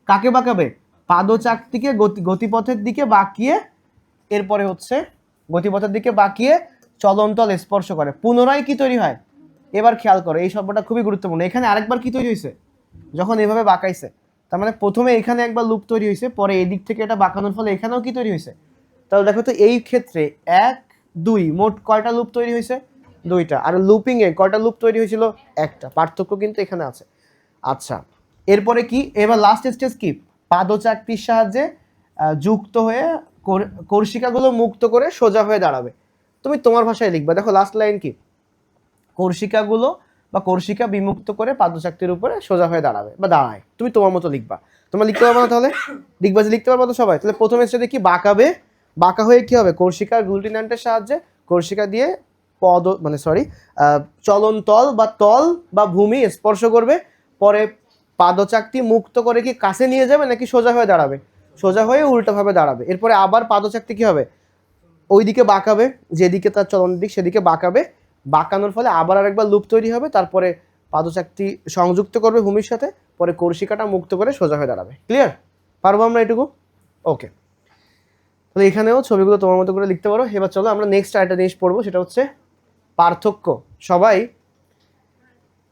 Speaker 1: কাকে বাঁকাবে, পাদচাকতিকে গতিপথের দিকে বাঁকিয়ে, এরপরে হচ্ছে গতিপথের দিকে বাঁকিয়ে চলনতল স্পর্শ করে, পুনরায় কি তৈরি হয়। এবার খেয়াল করো, এই শব্দটা খুবই গুরুত্বপূর্ণ। এখানে আরেকবার কি তৈরি হয়েছে, যখন এভাবে বাঁকাইছে, তার মানে প্রথমে এখানে একবার লুপ তৈরি হয়েছে, পরে এই দিক থেকে এটা বাঁকানোর ফলে এখানেও কি তৈরি হয়েছে। তাহলে দেখো তো এই ক্ষেত্রে 1 2 মোট কয়টা লুপ তৈরি হয়েছে, 2টা। আর লুপিং এ কয়টা লুপ তৈরি হয়েছিল, 1টা। পার্থক্য কিন্তু এখানে আছে। আচ্ছা, এরপরে কি, এবার লাস্ট স্টেজ কি, পাদচাকতির সাহায্যে যুক্ত হয়ে কর্ষিকাগুলো মুক্ত করে সোজা হয়ে দাঁড়াবে। তুমি তোমার ভাষায় লিখবা। দেখো লাস্ট লাইন কি, কর্ষিকাগুলো বা কর্ষিকা বিমুক্ত করে পাদচাকতির উপরে সোজা হয়ে দাঁড়াবে বা দাঁড়ায়, তুমি তোমার মতো লিখবা। তোমরা লিখতে পারবে না তাহলে, ডিগবাজি লিখতে পারবো তো সবাই। তাহলে প্রথম স্টেজে কি, বাঁকাবে, বাঁকা হয়ে কি হবে, কর্ষিকার গ্লুটিনান্টের সাহায্যে কর্ষিকা দিয়ে চলন তল বা তল বা ভূমি স্পর্শ করবে, পরে পাদচাকতি মুক্ত করে কি কাছে নিয়ে যাবে নাকি সোজা হয়ে দাঁড়াবে, সোজা হয়ে উল্টোভাবে দাঁড়াবে। এরপরে আবার পাদচাকতি কি হবে, ওইদিকে বাঁকাবে, যেদিকে তার চলনের দিক সেদিকে বাঁকাবে, বাঁকানোর ফলে আবার আরেকবার লুপ তৈরি হবে, তারপরে পাদচাকতি সংযুক্ত করবে ভূমির সাথে, পরে কর্ষিকাটা মুক্ত করে সোজা হয়ে দাঁড়াবে। ক্লিয়ার? পারবো আমরা এটুকু? ওকে, তাহলে এখানেও ছবিগুলো তোমার মতো করে লিখতে পারো। এবার চলো আমরা নেক্সট আরেকটা জিনিস পড়বো, সেটা হচ্ছে পার্থক্য। সবাই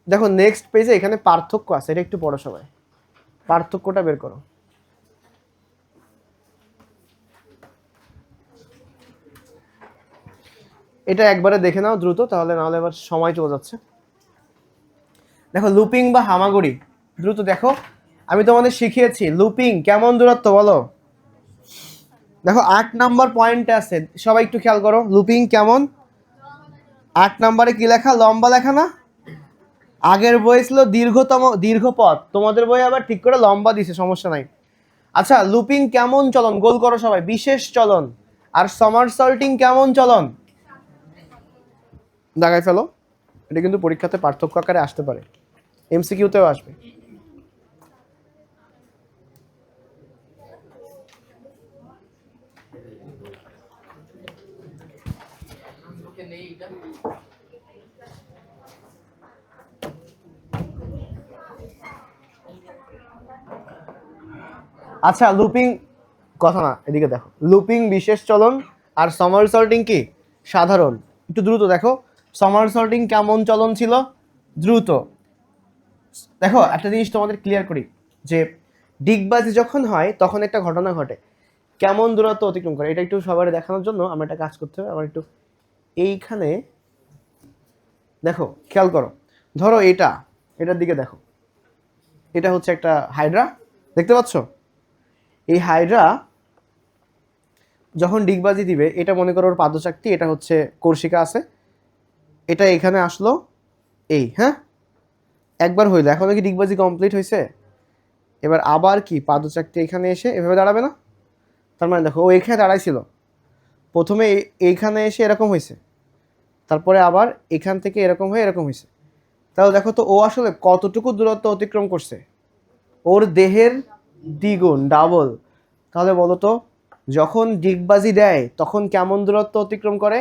Speaker 1: দেখো নেক্সট পেজে এখানে পার্থক্য আছে, এটা একটু পড়ো সবাই, পার্থক্যটা বের করো। এটা একবারে দেখে নাও দ্রুত, তাহলে নাহলে এবার সময় চলে যাচ্ছে। দেখো লুপিং বা হামাগুড়ি, দ্রুত দেখো, আমি তোমাদের শিখিয়েছি লুপিং কেমন দূরত্ব বলো। দেখো 8 নাম্বার পয়েন্টে আছে, সবাই একটু খেয়াল করো, লুপিং কেমন। 8 নাম্বারে কি লেখা, লম্বা লেখা না, আগের বই ছিল দীর্ঘ পথ, তোমাদের বই আবার ঠিক করে লম্বা দিছে, সমস্যা নাই। আচ্ছা, লুপিং কেমন চলন, গোল করো সবাই, বিশেষ চলন। আর সমারসল্টিং কেমন চলন, দাগায় ফেলো। এটা কিন্তু পরীক্ষাতে পার্থক্য আকারে আসতে পারে, এমসিকিউতেও আসবে। আচ্ছা, লুপিং কথা না, এদিকে দেখো, লুপিং বিশেষ চলন আর সমারসল্টিং কি সাধারণ। একটু দ্রুত দেখো, সমারসল্টিং কেমন চলন ছিল, দ্রুত। দেখো একটা জিনিস তোমাদের ক্লিয়ার করি, যে ডিগবাজি যখন হয় তখন একটা ঘটনা ঘটে, কেমন দূরত্ব অতিক্রম করে, এটা একটু সবার দেখানোর জন্য আমরা একটা কাজ করতে হবে। আমার একটু এইখানে দেখো খেয়াল করো, ধরো এটার দিকে দেখো, এটা হচ্ছে একটা হাইড্রা, দেখতে পাচ্ছ। এই হাইড্রা যখন ডিগবাজি দিবে, এটা মনে করো ওর পাদচাকতি, এটা হচ্ছে কর্ষিকা আছে, এটা এখানে আসলো, এই হ্যাঁ একবার হইলো, এখন কি ডিগবাজি কমপ্লিট হয়েছে। এবার আবার কি পাদচাকতি এখানে এসে এভাবে দাঁড়াবে না, তার মানে দেখো ও এখানে দাঁড়াইছিল, প্রথমে এইখানে এসে এরকম হয়েছে, তারপরে আবার এখান থেকে এরকম হয়ে এরকম হয়েছে। তাহলে দেখো তো ও আসলে কতটুকু দূরত্ব অতিক্রম করছে, ওর দেহের দ্বিগুণ, ডাবল। তাহলে বলো তো, যখন ডিগবাজি দেয় তখন কেমন দূরত্ব অতিক্রম করে,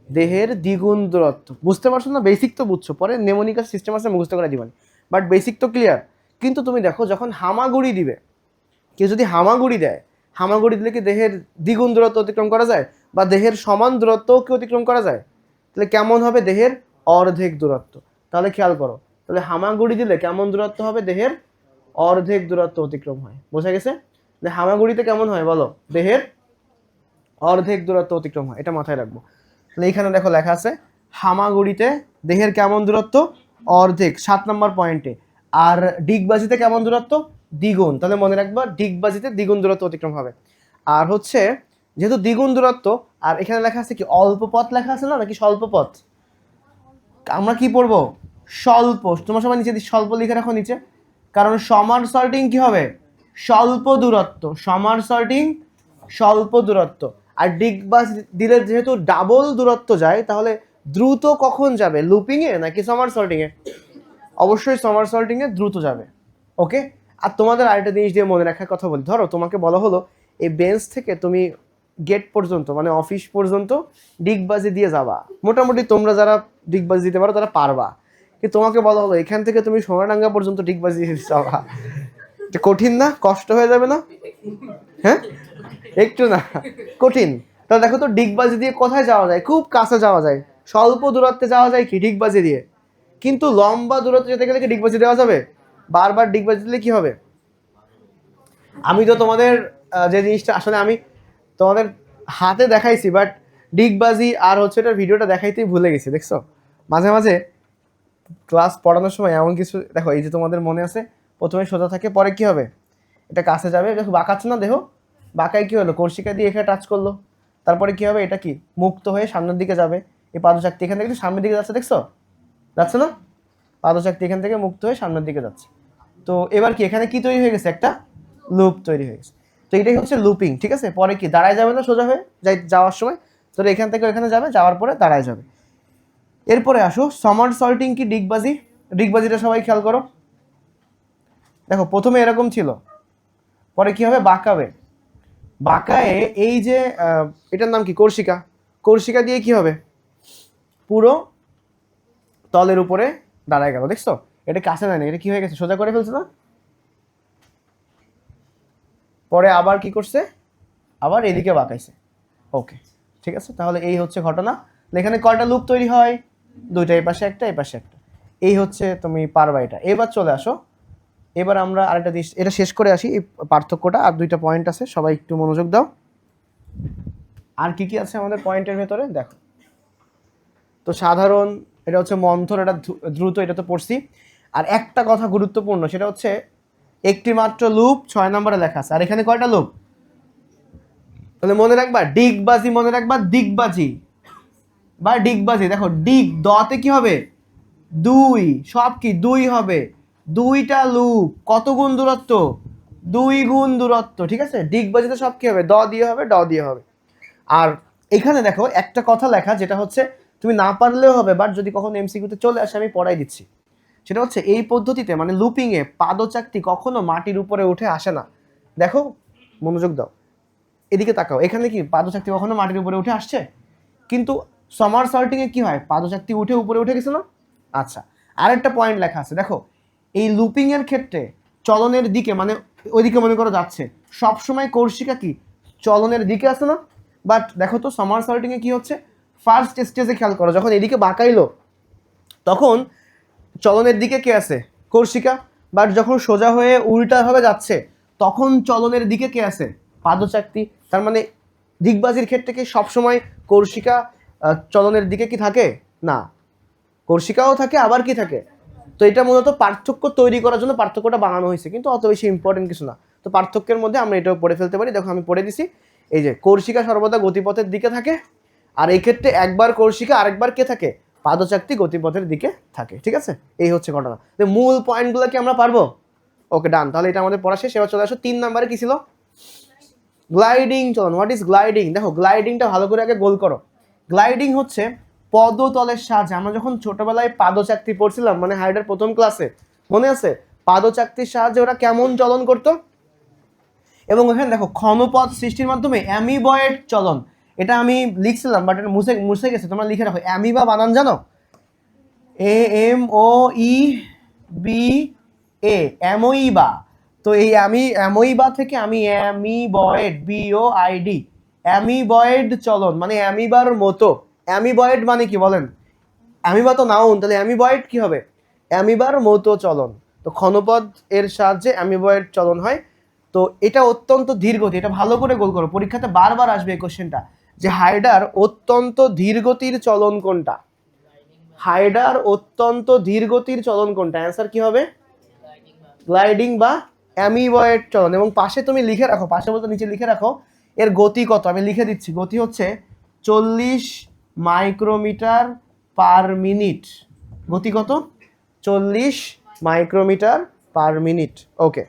Speaker 1: দেহের দ্বিগুণ দূরত্ব। বুঝতে পারছো না, বেসিক তো বুঝছো, পরে নেমোনিকার সিস্টেম আছে মুখস্থ করে দিবেন, বাট বেসিক তো ক্লিয়ার। কিন্তু তুমি দেখো যখন হামাগুড়ি দিবে, কেউ যদি হামাগুড়ি দেয়, হামাগুড়ি দিলে কি দেহের দ্বিগুণ দূরত্ব অতিক্রম করা যায়, বা দেহের সমান দূরত্বও কি অতিক্রম করা যায়, তাহলে কেমন হবে, দেহের অর্ধেক দূরত্ব। তাহলে খেয়াল করো, তাহলে হামাগুড়ি দিলে কেমন দূরত্ব হবে? দেহের অর্ধেক দূরত্ব অতিক্রম হয়। বোঝা গেছে? হামাগুড়িতে কেমন হয় বলো? দেহের অর্ধেক দূরত্ব অতিক্রম হয়, এটা মাথায় রাখবো। তাহলে এখানে দেখো লেখা আছে হামাগুড়িতে দেহের কেমন দূরত্ব? অর্ধেক, 7 নম্বর পয়েন্টে। আর ডিগবাজিতে কেমন দূরত্ব? দ্বিগুণ। তাহলে মনে রাখবা ডিগবাজিতে দ্বিগুণ দূরত্ব অতিক্রম হবে। আর হচ্ছে যেহেতু দ্বিগুণ দূরত্ব, আর এখানে লেখা আছে কি অল্প পথ লেখা আছে না, নাকি স্বল্প পথ? আমরা কি পড়বো? স্বল্প। তোমার সবাই নিচে স্বল্প লিখে রাখো নিচে, কারণ সমারসল্টিং কি হবে? স্বল্প দূরত্ব। সমারসল্টিং স্বল্প দূরত্ব। আর ডিগবাজ দিলে যেহেতু ডাবল দূরত্ব যায়, তাহলে দ্রুত কখন যাবে? লুপিং এ নাকি সমারসল্টিং এ? অবশ্যই সমারসল্টিং এ দ্রুত যাবে। ওকে। আর তোমাদের আরেকটা জিনিস দিয়ে মনে রাখার কথা বলি, ধরো তোমাকে বলা হলো এই বেঞ্চ থেকে তুমি গেট পর্যন্ত মানে অফিস পর্যন্ত ডিগবাজি দিয়ে যাবা। মোটামুটি তোমরা যারা ডিগবাজি দিতে পারো তারা পারবা, কিন্তু তোমাকে বলা হলো এখান থেকে তুমি সোনাডাঙ্গা পর্যন্ত ডিগবাজি দিতে যাবা। কঠিন না? কষ্ট হয়ে যাবে না? হ্যাঁ, একটু না কঠিন? তাহলে দেখো তো ডিগবাজি দিয়ে কোথায় যাওয়া যায়? খুব কাছে যাওয়া যায়। স্বল্প দূরত্বে যাওয়া যায় কি? ডিগবাজি দিয়ে। কিন্তু লম্বা দূরত্বে যেতে গেলে কি ডিগবাজি দেওয়া যাবে? বারবার ডিগবাজি দিলে কি হবে? আমি তো তোমাদের যে জিনিসটা আসলে আমি তোমাদের হাতে দেখাইছি, বাট ডিগবাজি আর হচ্ছে এটার ভিডিওটা দেখাইতেই ভুলে গেছি। দেখছো মাঝে মাঝে ক্লাস পড়ানোর সময় এমন কিছু দেখো, এই যে তোমাদের মনে আছে প্রথমে সোজা থাকে, পরে কি হবে? এটা কাছে যাবে। দেখো বাঁকাচ্ছে না দেহ? বাঁকায় কি হলো? কর্ষিকা দিয়ে এখানে টাচ করলো, তারপরে কি হবে? এটা কি মুক্ত হয়ে সামনের দিকে যাবে। এই পাদচাকতি এখান থেকে সামনের দিকে যাচ্ছে, দেখছো? যাচ্ছে না? পাদচাকতি এখান থেকে মুক্ত হয়ে সামনের দিকে যাচ্ছে। তো এবার কি এখানে কি তৈরি হয়ে গেছে? একটা লুপ তৈরি হয়ে গেছে। তো এটাই হচ্ছে লুপিং। ঠিক আছে? পরে কি দাঁড়ায় যাবে না সোজা হয়ে যাওয়ার সময়? তো এখান থেকে এখানে যাবে, যাওয়ার পরে দাঁড়ায় যাবে। এরপরে আসো সমারসল্টিং কি ডিগবাজি? ডিগবাজিটা সবাই খেয়াল করো। দেখো প্রথমে এরকম ছিল, পরে কি হবে? বাঁকাবে। বাঁকায়ে এই যে এটার নাম কি? কর্ষিকা। কর্ষিকা দিয়ে কি হবে? পুরো তলের উপরে দাঁড়ায় গেল। দেখছো এটা কাছে না, এটা কি হয়ে গেছে? সোজা করে ফেলছে না? পরে আবার কি করছে? আবার এদিকে বাঁকাইছে। ওকে, ঠিক আছে। তাহলে এই হচ্ছে ঘটনা। এখানে কয়টা লুপ তৈরি হয়? দুইটা, এই পাশে একটা, এই পাশে একটা। এই হচ্ছে তুমি পারবা এটা। এবার চলে আসো, এবার আমরা আরেকটা জিনিস এটা শেষ করে আসি। এই পার্থক্যটা আর দুইটা পয়েন্ট আছে, সবাই একটু মনোযোগ দাও। আর কি কি আছে আমাদের পয়েন্টের ভেতরে দেখো তো। সাধারণ, এটা হচ্ছে মন্থর, এটা দ্রুত, এটা তো পড়ছি। আর একটা কথা গুরুত্বপূর্ণ, সেটা হচ্ছে একটি মাত্র লুপ 6 নম্বরে লেখা আছে। আর এখানে কয়টা লুপ? তাহলে মনে রাখবা ডিগবাজি, মনে রাখবা দিগবাজি বা ডিগবাজি। দেখো ডিগ দতে কি হবে? 2, সব কি 2 হবে। দুইটা লুপ, কত গুণ দূরত্ব? 2 গুণ দূরত্ব। ঠিক আছে? ডিগবাজিতে সব কি হবে? দ দিয়ে হবে, ড দিয়ে হবে। আর এখানে দেখো একটা কথা লেখা, যেটা হচ্ছে তুমি না পারলেও হবে, বাট যদি কখনো এমসিকিউতে চলে আসে আমি পড়াই দিচ্ছি। সেটা হচ্ছে এই পদ্ধতিতে মানে লুপিং এ পাদচাকতি কখনো মাটির উপরে উঠে আসে না। দেখো মনোযোগ দাও, এদিকে তাকাও। এখানে কি পাদচাকতি কখনো মাটির উপরে উঠে আসছে? কিন্তু সমারসল্টিং এ কি হয়? পাদচাকতি উঠে উপরে উঠে গেছে না? আচ্ছা, আরেকটা পয়েন্ট লেখা আছে দেখো, এই লুপিং এর ক্ষেত্রে চলনের দিকে মানে ওইদিকে মনে করো যাচ্ছে, সবসময় কর্ষিকা কি চলনের দিকে আছে না? বাট দেখো তো সমারসল্টিং এ কি হচ্ছে? ফার্স্ট স্টেজে খেয়াল করো, যখন এদিকে বাঁকাইলো তখন চলনের দিকে কে আছে? কর্ষিকা। বাট যখন সোজা হয়ে উল্টাভাবে যাচ্ছে তখন চলনের দিকে কে আছে? পাদচাকতি। তার মানে দিগবাজির ক্ষেত্রে কি সবসময় কর্ষিকা চলনের দিকে কি থাকে? না, কর্ষিকাও থাকে, আবার কি থাকে? তো এটা মূলত পার্থক্য তৈরি করার জন্য পার্থক্যটা বানানো হয়েছে, কিন্তু অত বেশি ইম্পর্টেন্ট কিছু না। তো পার্থক্যের মধ্যে আমরা এটাও পড়ে ফেলতে পারি। দেখো আমি পড়ে দিছি, এই যে কর্ষিকা সর্বদা গতিপথের দিকে থাকে, আর এই ক্ষেত্রে একবার কর্ষিকা আরেকবার কে থাকে? পাদচাকতি গতিপথের দিকে থাকে। ঠিক আছে? এই হচ্ছে ঘটনা। মূল পয়েন্টগুলো কি আমরা পারবো? ওকে ডান। তাহলে এটা আমাদের পড়া শেষ। এবার চলে আসো 3 নম্বরে কি ছিল? গ্লাইডিং চলন। What is gliding? দেখো গ্লাইডিংটা ভালো করে আগে গোল করো। গ্লাইডিং হচ্ছে পদতলের সাহায্যে, আমরা যখন ছোটবেলায় পাদচাকতি পড়ছিলাম মানে হাইডার প্রথম ক্লাসে, মনে আছে? পাদচাকতির সাহায্যে ওরা কেমন চলন করতো? এবং এখানে দেখো ক্ষণপথ সৃষ্টির মাধ্যমে অ্যামিবয়েড চলন, এটা আমি লিখছিলাম বাট এটা মুছে মুছে গেছে, তোমরা লিখে রাখো। অ্যামিবা বানান জানো? AMOEBA, অ্যামোইবা। তো এই অ্যামোইবা থেকে আমি অ্যামিবয়েড, BOID, অ্যামিবয়েড চলন মানে অ্যামিবার মতো। অ্যামিবয়েড মানে কি বলেন? অ্যামিবা তো নাউন, তাহলে অ্যামিবয়েড কি হবে? অ্যামিবার মতো চলন। তো ক্ষণপদ এর সাহায্যে অ্যামিবয়েড চলন হয়। তো এটা অত্যন্ত ধীর গতি, এটা ভালো করে গোল করো, পরীক্ষাতে বারবার আসবে এই কোশ্চেনটা, যে হাইডার অত্যন্ত ধীর গতির চলন কোনটা? হাইডার অত্যন্ত ধীর গতির চলন কোনটা? অ্যান্সার কি হবে? গ্লাইডিং বা অ্যামিবয়েড চলন। এবং পাশে তুমি লিখে রাখো, পাশে বলতে নিচে লিখে রাখো এর গতি কত, আমি লিখে দিচ্ছি। গতি হচ্ছে 40 মাইক্রোমিটার পার মিনিট। গতি কত? 40 মাইক্রোমিটার পার মিনিট। ওকে,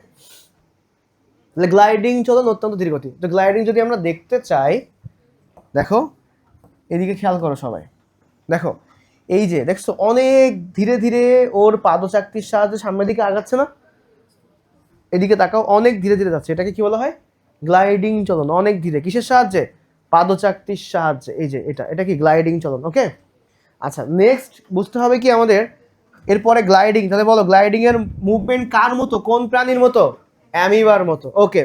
Speaker 1: তাহলে গ্লাইডিং চলন অত্যন্ত ধীর গতি। তো গ্লাইডিং যদি আমরা দেখতে চাই, দেখো এদিকে খেয়াল করো সবাই, দেখো এই যে দেখছো অনেক ধীরে ধীরে ওর পাদচাকতির সাহায্যে সামনের দিকে আগাচ্ছে না? এদিকে তাকাও, অনেক ধীরে ধীরে যাচ্ছে, এটাকে কি বলা হয়? গ্লাইডিং চলন। অনেক ধীরে, কিসের সাহায্যে? পাদচাকতির সাহায্যে। এই যে এটা কি গ্লাইডিং চলন। ওকে, আচ্ছা নেক্সট বুঝতে হবে কি আমাদের, এরপরে গ্লাইডিং, তাহলে বলো গ্লাইডিং এর মুভমেন্ট কার মতো, কোন প্রাণীর মতো? অ্যামিবার মতো। ওকে,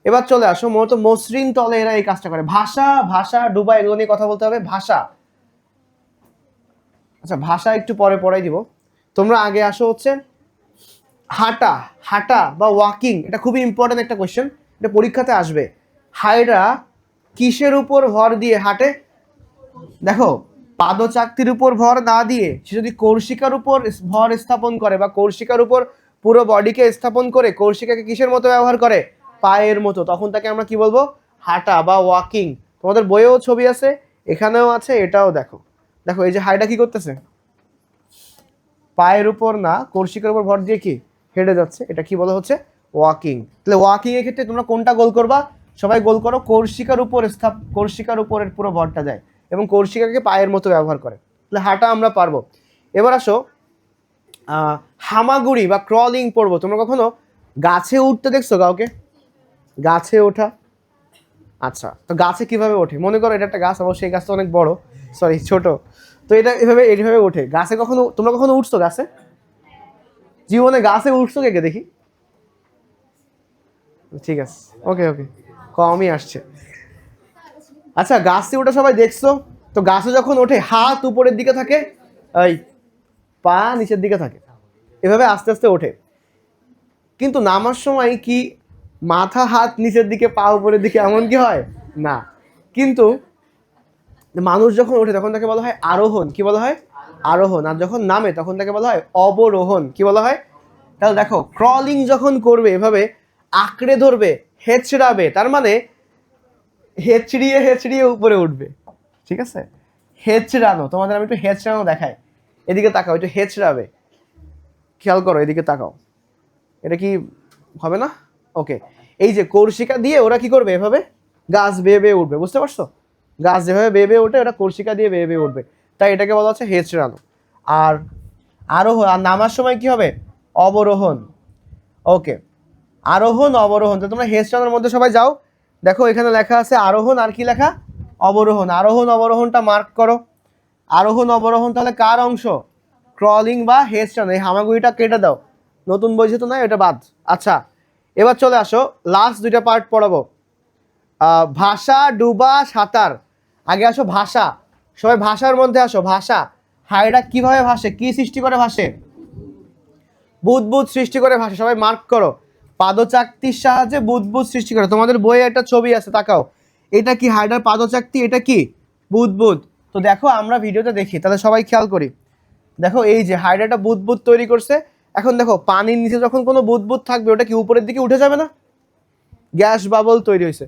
Speaker 1: এবার চলে আসো, মূলত মসৃণ তলে এরা এই কাজটা করে। ভাষা, ভাষা ডুবা, এগুলো নিয়ে কথা বলতে হবে। ভাষা, আচ্ছা ভাষা একটু পরে পড়াই দিব, তোমরা আগে আসো হচ্ছে হাঁটা। হাঁটা বা ওয়াকিং, এটা খুবই ইম্পর্টেন্ট একটা কোয়েশ্চেন, এটা পরীক্ষাতে আসবে। হাইড্রা কিসের উপর ভর দিয়ে হাঁটে? দেখো পাদচাকতির উপর ভর না দিয়ে সে যদি কৌশিকার উপর ভর স্থাপন করে বা কৌশিকার উপর পুরো বডিকে স্থাপন করে কৌশিকাকে কিসের মতো ব্যবহার করে? পায়ের মতো, তখন তাকে আমরা কি বলবো? হাঁটা বা ওয়াকিং। তোমাদের বইয়েও ছবি আছে, এখানেও আছে, এটাও দেখো। দেখো এই যে হাইড্রা কি করতেছে? পায়ের উপর না, কৌশিকার উপর ভর দিয়ে কি হেঁটে যাচ্ছে, এটা কি বলা হচ্ছে? ওয়াকিং। তাহলে ওয়াকিং এর ক্ষেত্রে তোমরা কোনটা গোল করবা? সবাই গোল করো, কৌশিকার উপর কৌশিকার উপরের পুরো ভরটা যায় এবং কৌশিকাকে পায়ের মতো ব্যবহার করে। তাহলে হাঁটা আমরা পারবো। এবার আসো হামাগুড়ি বা ক্রলিং পড়বো। তোমরা কখনো গাছে উঠতে দেখছো কাউকে? গাছে ওঠা, আচ্ছা তো গাছে কিভাবে ওঠে? মনে করো এটা একটা গাছ, অবশ্যই এই গাছটা অনেক বড়, সরি ছোট, তো এটা এইভাবে ওঠে। গাছে কখনো তোমরা কখনো উঠছো গাছে? জীবনে গাছে উঠছো কে কে দেখি? ঠিক আছে, ওকে ওকে, কমই আসছে। আচ্ছা গাছে ওঠা সবাই দেখছো, তো গাছে যখন ওঠে হাত উপরের দিকে থাকে, এই পা নিচের দিকে থাকে, এভাবে আস্তে আস্তে ওঠে। কিন্তু নামার সময় কি মাথা হাত নিচের দিকে পা উপরের দিকে এমন কি হয়? না। কিন্তু মানুষ যখন ওঠে তখন তাকে বলা হয় আরোহণ। কি বলা হয়? আরোহণ। আর যখন নামে তখন তাকে বলা হয় অবরোহণ। কি বলা হয়? তাহলে দেখো ক্রলিং যখন করবে এভাবে আঁকড়ে ধরবে, হেঁচড়াবে, তার মানে হেঁচড়িয়ে হেঁচড়িয়ে উপরে উঠবে। ঠিক আছে, হেঁচড়ানো, তোমাদের আমি একটু হেঁচড়ানো দেখাই। এদিকে তাকাও, একটু হেঁচড়াবে, খেয়াল করো এদিকে তাকাও, এটা কি হবে না? ওকে, এই যে কৌশিকা দিয়ে ওরা কি করবে? এভাবে গাছ বেয়ে বেয়ে উঠবে, বুঝতে পারছো? গাছ যেভাবে বেয়ে বেয়ে ওঠে ওটা কৌশিকা দিয়ে বেয়ে বেয়ে উঠবে, তাই এটাকে বলা হচ্ছে হেঁচড়ানো। আর আরোহণ, আর নামার সময় কি হবে? অবরোহণ। ওকে, আরোহণ অবরোহণ। তো তোমরা হেঁচড়ানোর মধ্যে সবাই যাও, দেখো এখানে লেখা আছে আরোহণ, আর কি লেখা? অবরোহণ। আরোহণ অবরোহণটা মার্ক করো। আরোহণ অবরোহণ তাহলে কার অংশ? ক্রলিং বা হেঁচড়ানো। এই হামাগুড়িটা কেটে দাও, নতুন বই যেহেতু নয় এটা বাদ। আচ্ছা এবার চলে আসো, লাস্ট দুইটা পার্ট পড়াবো। ভাষা, ডুবা, সাঁতার। আগে আসো ভাষা, সবাই ভাষার মধ্যে আসো। ভাষা, হাইড্রা কিভাবে ভাসে, কি সৃষ্টি করে ভাসে? বুদবুদ সৃষ্টি করে ভাসে। সবাই মার্ক করো, পাদচাকতির সাহায্যে বুদবুদ সৃষ্টি করে। তোমাদের বইয়ে একটা ছবি আছে, তাকাও, এটা কি হাইড্রার পাদচাকতি, এটা কি বুদবুদ। তো দেখো আমরা ভিডিওতে দেখি, তাহলে সবাই খেয়াল করি। দেখো এই যে হাইড্রাটা বুদবুদ তৈরি করছে। এখন দেখো পানির নিচে যখন কোনো বুদবুদ থাকবে ওটা কি উপরের দিকে উঠে যাবে না? গ্যাস বাবল তৈরি হয়েছে,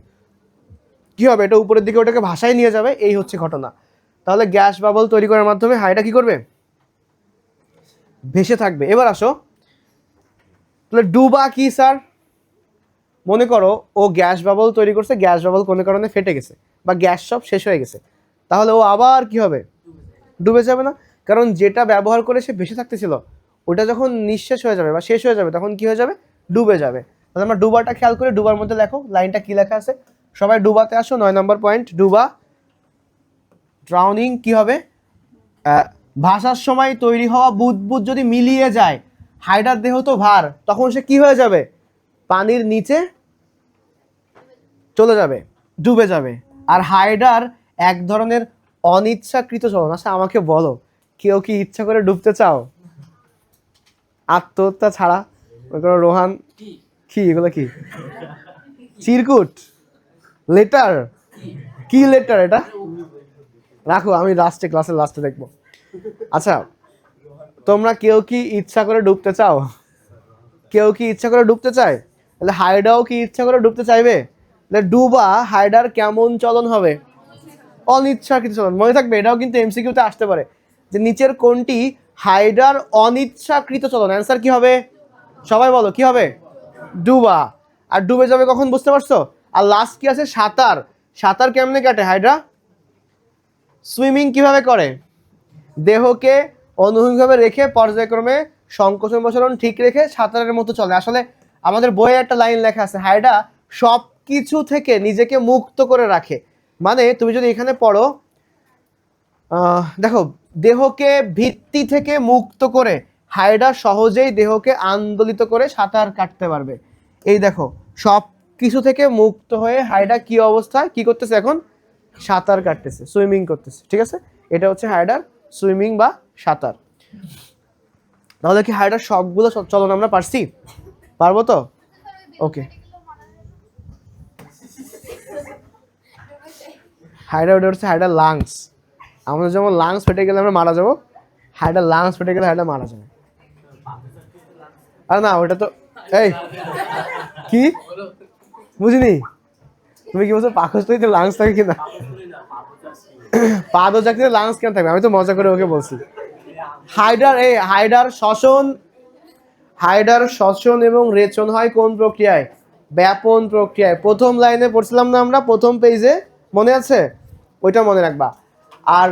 Speaker 1: কি হবে? এটা উপরের দিকে ওটাকে ভাসায় নিয়ে যাবে, এই হচ্ছে ঘটনা। তাহলে গ্যাস বাবল তৈরি করার মাধ্যমে হাইড্রা কি করবে? ভেসে থাকবে। এবার আসো, তাহলে ডুবা কি স্যার? মনে করো ও গ্যাস বাবল তৈরি করছে, গ্যাস বাবল কোনো কারণে ফেটে গেছে বা গ্যাস সব শেষ হয়ে গেছে, তাহলে ও আবার কি হবে? ডুবে যাবে না? কারণ যেটা ব্যবহার করে সে ভেসে থাকতেছিল ওটা যখন নিঃশেষ হয়ে যাবে বা শেষ হয়ে যাবে তখন কি হয়ে যাবে? ডুবে যাবে। তাহলে আমরা ডুবাটা খেয়াল করে, ডুবার মধ্যে লেখো লাইনটা কি লেখা আছে। সবাই ডুবাতে আসো, 9 নম্বর পয়েন্ট ডুবা। ড্রাউনিং কি হবে? ভাসার সময় তৈরি হওয়া বুদবুদ যদি মিলিয়ে যায়, হাইড্রার দেহ তো ভার, তখন সে কি হয়ে যাবে? পানির নিচে চলে যাবে, ডুবে যাবে। আর হাইড্রার এক ধরনের অনিচ্ছাকৃত চলন। আচ্ছা আমাকে বলো, কেউ কি ইচ্ছা করে ডুবতে চাও? আত্মহত্যা ছাড়া মনে করো রোহান কি এগুলো কি চিরকুট লেটার কি লেটার এটা রাখো, আমি ক্লাসের লাস্টে দেখবো। আচ্ছা, তোমরা কেউ কি ইচ্ছা করে ডুবতে চাও? কেউ কি ইচ্ছা করে ডুবতে চায়? তাহলে হাইডাও কি ইচ্ছা করে ডুবতে চাইবে? তাহলে ডুবা হাইডার কেমন চলন হবে? অনিচ্ছাকৃত চলন। মনে থাকবে, এটাও কিন্তু এমসিকিউতে আসতে পারে যে নিচের কোনটি হাইডার অনিচ্ছাকৃত চলন। অ্যান্সার কি হবে? সবাই বলো কি হবে? ডুবা। আর ডুবে যাবে কখন, বুঝতে পারছো? আর লাস্ট কি আছে? সাঁতার। সাঁতার কেমনে কাটে হাইড্রা? সুইমিং কিভাবে করে? দেহকে অনুভূমিকভাবে রেখে পর্যায়ক্রমে সংকোচন প্রসারণ ঠিক রেখে সাঁতারের মতো চলে। আসলে আমাদের বইয়ে একটা লাইন লেখা আছে, হাইডা সব কিছু থেকে নিজেকে মুক্ত করে রাখে। মানে তুমি যদি এখানে পড়ো, দেখো, দেহকে ভিত্তি থেকে মুক্ত করে হাইডা সহজেই দেহকে আন্দোলিত করে সাঁতার কাটতে পারবে। এই দেখো, সব কিছু থেকে মুক্ত হয়ে হাইডা কি অবস্থায় কি করতেছে? এখন সাঁতার কাটতেছে, সুইমিং করতেছে। ঠিক আছে, এটা হচ্ছে হাইডার সুইমিং বা সাঁতার। তাহলে কি হাইডার সবগুলো চলন আমরা পারছি? পারবো তো? ওকে। হাইডার ওটা হচ্ছে হাইডার লাংস। আমাদের যেমন লাংস ফেটে গেলে আমরা মারা যাবো, হাইডার লাংস ফেটে গেলে হাইডার মারা যাবে। আর না, ওটা তো এই কি বুঝিনি? তুমি কি বলছো পাকস্থলীতে লাংস থাকে কিনা? পাদচাকরিতে লাংস কেন থাকবে? আমি তো মজা করে ওকে বলছি। হাইডার শ্বসন এবং রেচন হয় কোন প্রক্রিয়ায়? ব্যাপন প্রক্রিয়ায়। প্রথম লাইনে পড়ছিলাম না আমরা, প্রথম পেজে, মনে আছে? ওইটা মনে রাখবা। আর